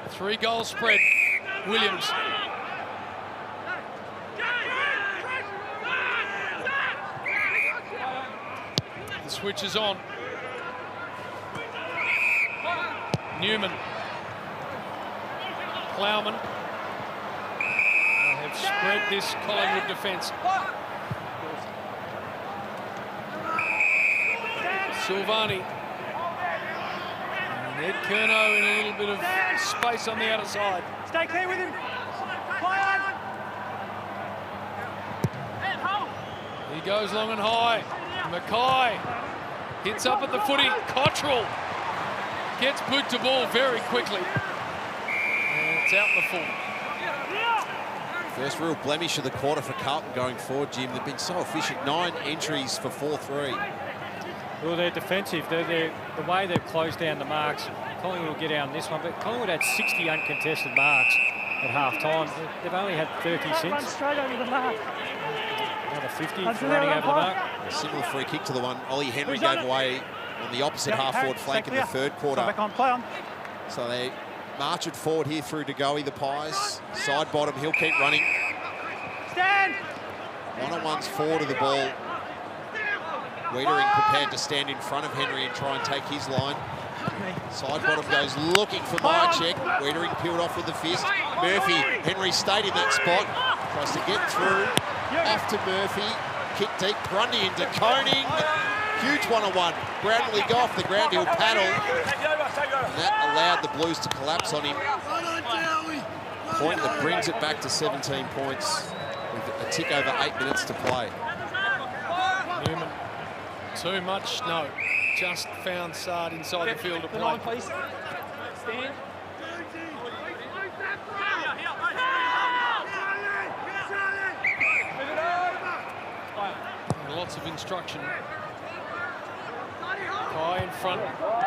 3-goal spread. Williams. The switch is on. Newman. Plowman. They have spread this Collingwood defence. Silvani. And Ed Curnow in a little bit of space on the outer side. Stay clear with him. Play on. He goes long and high. Mackay hits up at the footy. Cottrell gets boot to ball very quickly. And it's out in the full. First real blemish of the quarter for Carlton going forward, Jim. They've been so efficient. 9 entries for 4-3. Well, they're defensive. The way they've closed down the marks, Collingwood will get out on this one, but Collingwood had 60 uncontested marks at half-time. They've only had 30 Run since. straight over the mark. Another 50 for running over the mark. A similar free kick to the one Ollie Henry gave away on the opposite half-forward flank in the third quarter. Back on, play on. So they march it forward here through DeGoey, the Pies. Side bottom, he'll keep running. Stand. One-on-ones forward of the ball. Wiedering prepared to stand in front of Henry and try and take his line. Side bottom goes looking for Myercheck. Wiedering peeled off with the fist. Murphy, Henry stayed in that spot. Tries to get through. Off to Murphy. Kick deep. Grundy into Koning. Huge one-on-one. Bradley go off the ground. He'll paddle. And that allowed the Blues to collapse on him. Point that brings it back to 17 points with a tick over 8 minutes to play. Newman. Too much? No. Just found Sard inside the field to play. Stand. instruction. Kai in front,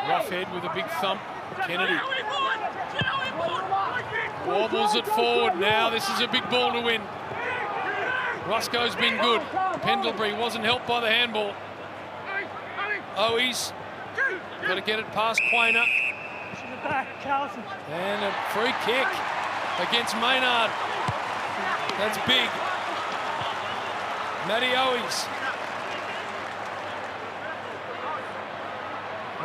rough head with a big thump. Kennedy wobbles it forward. Now this is a big ball to win. Rusco's been good. Pendlebury wasn't helped by the handball. Owies got to get it past Quainer. Carlton. And a free kick against Maynard. That's big. Matty Owies.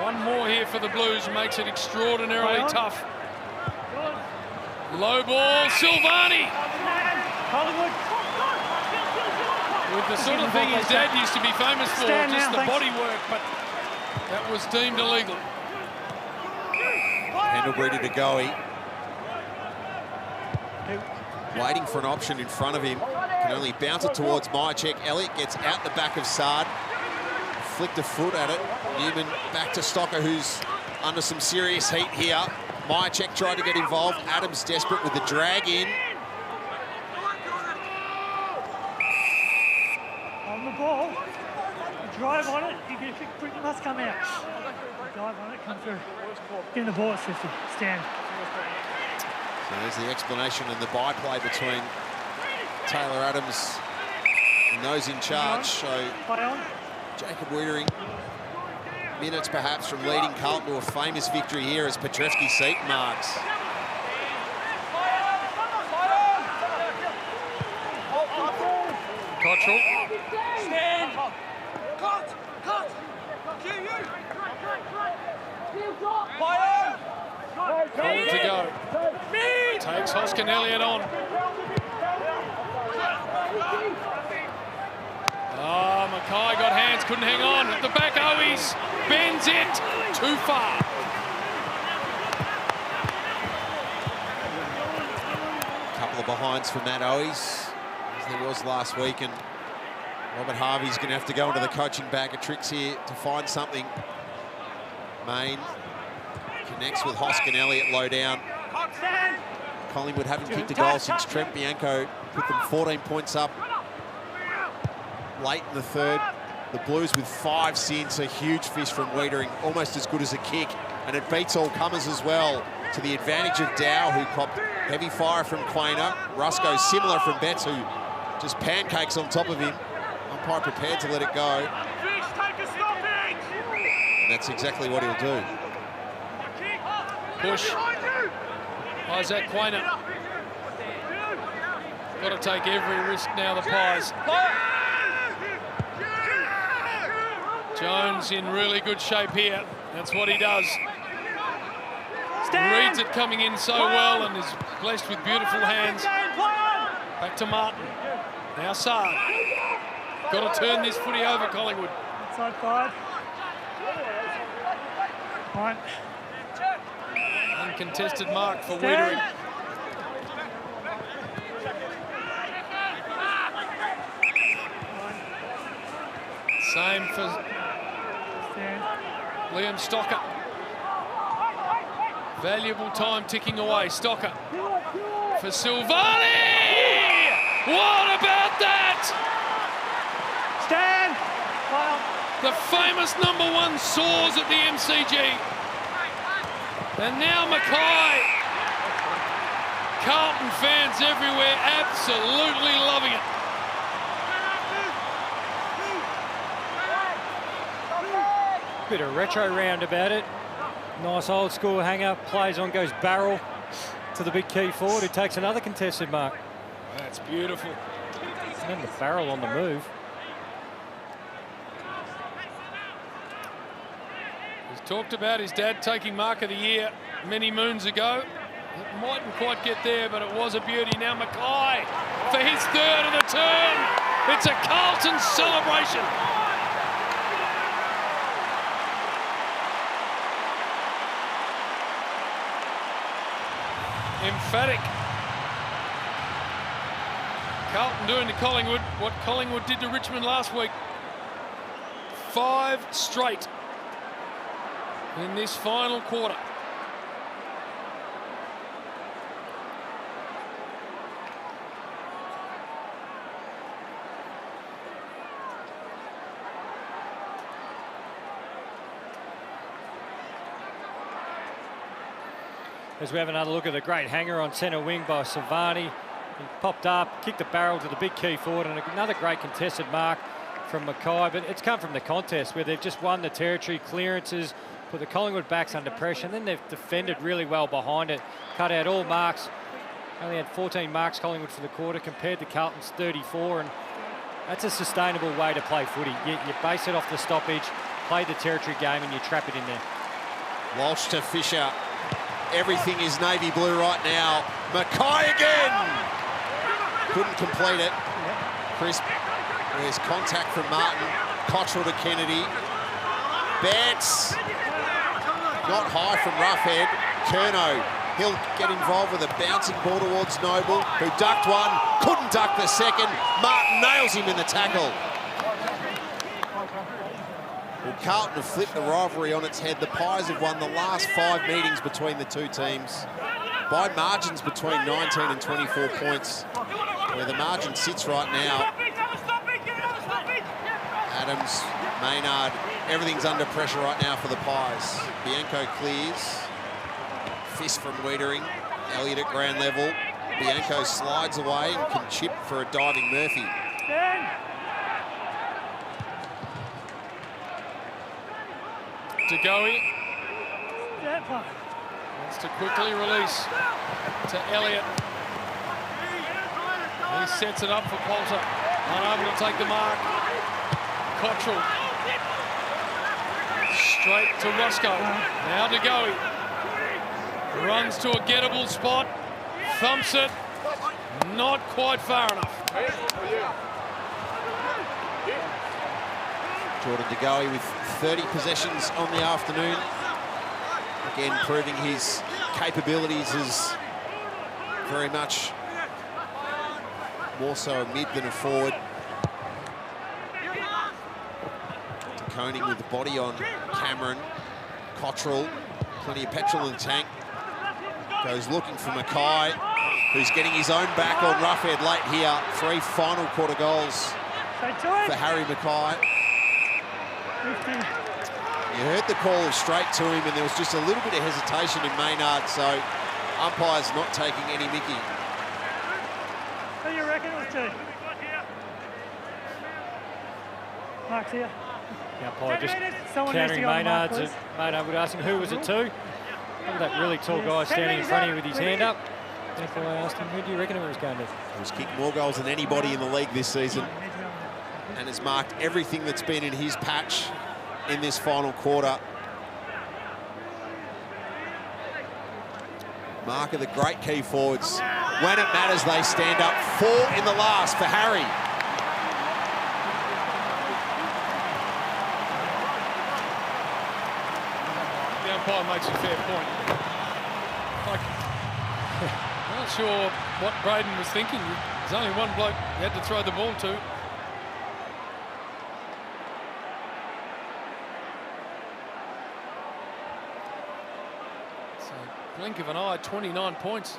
One more here for the Blues makes it extraordinarily tough. Low ball, Silvani. Collingwood. With the sort of thing his dad used to be famous for, just the body work, but that was deemed illegal. Pendlebury to Goey. Waiting for an option in front of him. Can only bounce it towards Myercheck. Elliott gets out the back of Sard. Flicked a foot at it. Newman back to Stocker, who's under some serious heat here. Myercheck tried to get involved. Adams desperate with the drag in. On the ball. You drive on it, you must come out. You drive on it, come through. Give him the ball at 50. Stand. So there's the explanation and the byplay between Taylor Adams and those in charge. So Jacob Wiedering, minutes perhaps from leading Carlton to a famous victory here as Petrevski's seat marks. Cottrell. Stand. Cut. Call to go. Takes Hoskin Elliott on. Oh, Mackay got hands, couldn't hang on. At the back, Owies bends it too far. Couple of behinds for Matt Owies, as there was last week, and Robert Harvey's going to have to go into the coaching bag of tricks here to find something. Main connects with Hoskin Elliott low down. Collingwood haven't kicked a goal since Trent Bianco put them 14 points up late in the third. The Blues with 5 since, a huge fish from Wiedering, almost as good as a kick, and it beats all comers as well, to the advantage of Dow, who copped heavy fire from Quainer. Rusco similar from Betts, who just pancakes on top of him. Umpire prepared to let it go. And that's exactly what he'll do. Push. Isaac Quainer. Got to take every risk now, the Pies. Jones in really good shape here. That's what he does. Reads it coming in so well and is blessed with beautiful hands. Back to Martin. Now Saad. Got to turn this footy over, Collingwood. Inside 5. Right. Uncontested mark for Wiedering. Same for Liam Stocker. Valuable time ticking away. Stocker for Silvani. What about that? Stand. The famous #1 soars at the MCG. And now Mackay. Carlton fans everywhere absolutely loving it. Bit of retro round about it. Nice old school hanger. Plays on, goes barrel to the big key forward, who takes another contested mark. That's beautiful. And the barrel on the move. He's talked about his dad taking mark of the year many moons ago. It mightn't quite get there, but it was a beauty. Now Mackay for his third of the term. It's a Carlton celebration. Emphatic. Carlton doing to Collingwood what Collingwood did to Richmond last week. 5 straight in this final quarter. as we have another look at a great hanger on centre wing by Silvani. He popped up, kicked the barrel to the big key forward, and another great contested mark from Mackay. But it's come from the contest where they've just won the territory, clearances, put the Collingwood backs under pressure, and then they've defended really well behind it, cut out all marks. Only had 14 marks, Collingwood, for the quarter, compared to Carlton's 34, and that's a sustainable way to play footy. You base it off the stoppage, play the territory game, and you trap it in there. Walsh to Fisher. Everything is navy blue right now. Mackay again! Couldn't complete it. Crisp. There's contact from Martin. Cottrell to Kennedy. Betts. Not high from Roughhead. Curnow. He'll get involved with a bouncing ball towards Noble, who ducked one, couldn't duck the second. Martin nails him in the tackle. Well, Carlton have flipped the rivalry on its head. The Pies have won the last 5 meetings between the two teams by margins between 19 and 24 points, where the margin sits right now. Adams, Maynard, everything's under pressure right now for the Pies. Bianco clears. Fist from Wiedering. Elliott at ground level. Bianco slides away and can chip for a diving Murphy. DeGoey wants to quickly release to Elliott. He sets it up for Poulter. Unable to take the mark. Cottrell. Straight to Roscoe. Now DeGoey. Runs to a gettable spot. Thumps it. Not quite far enough. Jordan DeGoey with 30 possessions on the afternoon. Again, proving his capabilities as very much more so a mid than a forward. Koenig with the body on Cameron. Cottrell, plenty of petrol in the tank. Goes looking for Mackay, who's getting his own back on Roughhead late here. 3 final quarter goals for Harry Mackay. You heard the call straight to him, and there was just a little bit of hesitation in Maynard, so umpire's not taking any mickey. Who do you reckon it was to? Mark's here. The umpire just countering Maynard. Maynard would ask him, who was it to? Look at that really tall guy standing in front of you with his hand up. Therefore, I asked him, who do you reckon it was going to? He's kicked more goals than anybody in the league this season, and has marked everything that's been in his patch in this final quarter. Mark of the great key forwards. When it matters, they stand up. 4 in the last for Harry. The umpire makes a fair point. Like, I'm not sure what Braden was thinking. There's only one bloke he had to throw the ball to. So, blink of an eye, 29 points.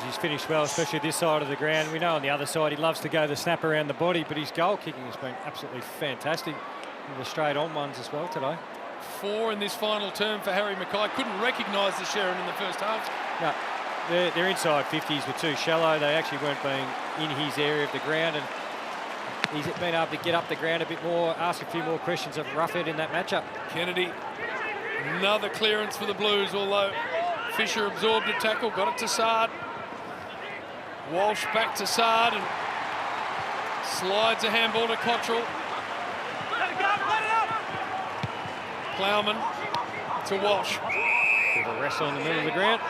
He's finished well, especially this side of the ground. We know on the other side he loves to go the snap around the body, but his goal kicking has been absolutely fantastic. And the straight on ones as well today. 4 in this final term for Harry Mackay. Couldn't recognise the Sharon in the first half. No, their inside 50s were too shallow. They actually weren't being in his area of the ground, and he's been able to get up the ground a bit more, ask a few more questions of Roughhead in that matchup. Kennedy, another clearance for the Blues, although Fisher absorbed a tackle, got it to Sard. Walsh back to Sard and slides a handball to Cottrell. Plowman to Walsh. Bit of a wrestle in the middle of the ground.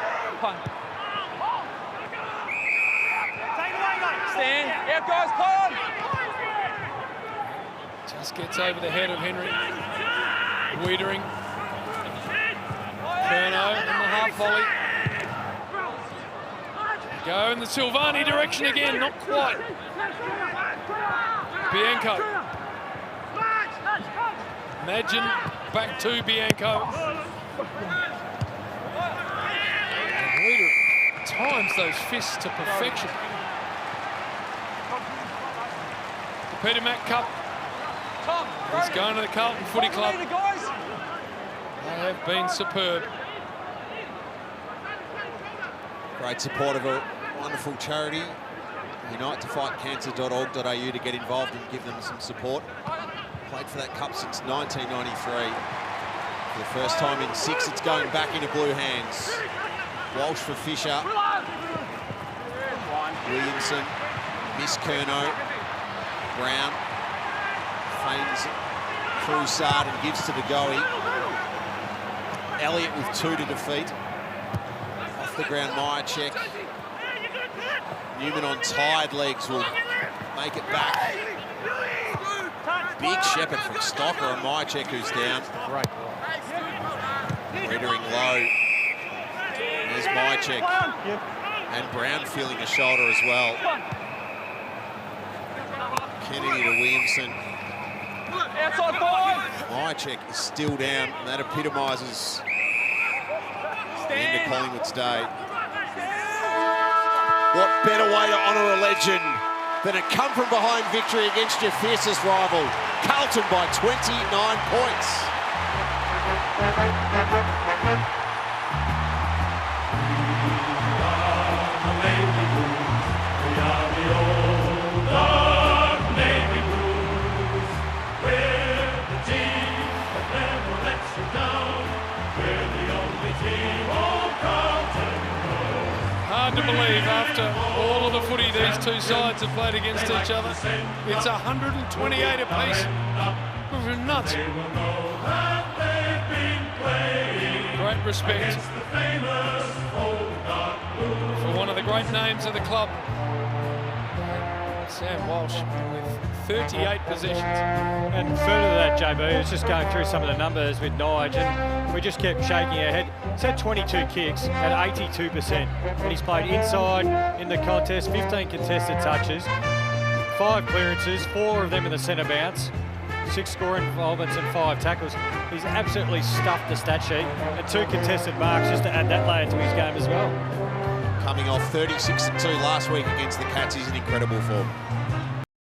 Stand. Out, guys, come on. Just gets over the head of Henry. Wiedering. Curnow in the half volley. Go in the Silvani direction again, not quite. Bianco. Imagine back to Bianco. And Wiedering times those fists to perfection. The Peter Mac Cup is going to the Carlton Footy Club. They have been superb. Great support of a wonderful charity. UniteToFightCancer.org.au to get involved and give them some support. Played for that cup since 1993. For the first time in 6, it's going back into blue hands. Walsh for Fisher. Williamson, Miss Curnow. Brown feigns Broussard and gives to the goey. Elliott with 2 to defeat. Off the ground, Myercheck. Newman on tired legs will make it back. Big shepherd from Stocker and Myercheck who's down. Great. Rendering low. There's Myercheck. And Brown feeling a shoulder as well. Kennedy to Williamson. Outside 5. Myercheck is still down, and that epitomises the end of Collingwood's day. What better way to honour a legend than a come-from-behind victory against your fiercest rival, Carlton by 29 points. Hard to believe after all of the footy these two sides have played against each other. It's 128 apiece. Nuts. Great respect for one of the great names of the club. Sam Walsh with 38 possessions. And further to that, JB, it's just going through some of the numbers with Nige, and we just kept shaking our head. He's had 22 kicks at 82%, and he's played inside in the contest, 15 contested touches, 5 clearances, 4 of them in the centre bounce, 6 scoring involvements and 5 tackles. He's absolutely stuffed the stat sheet, and 2 contested marks just to add that layer to his game as well. Coming off 36-2 last week against the Cats, he's in incredible form.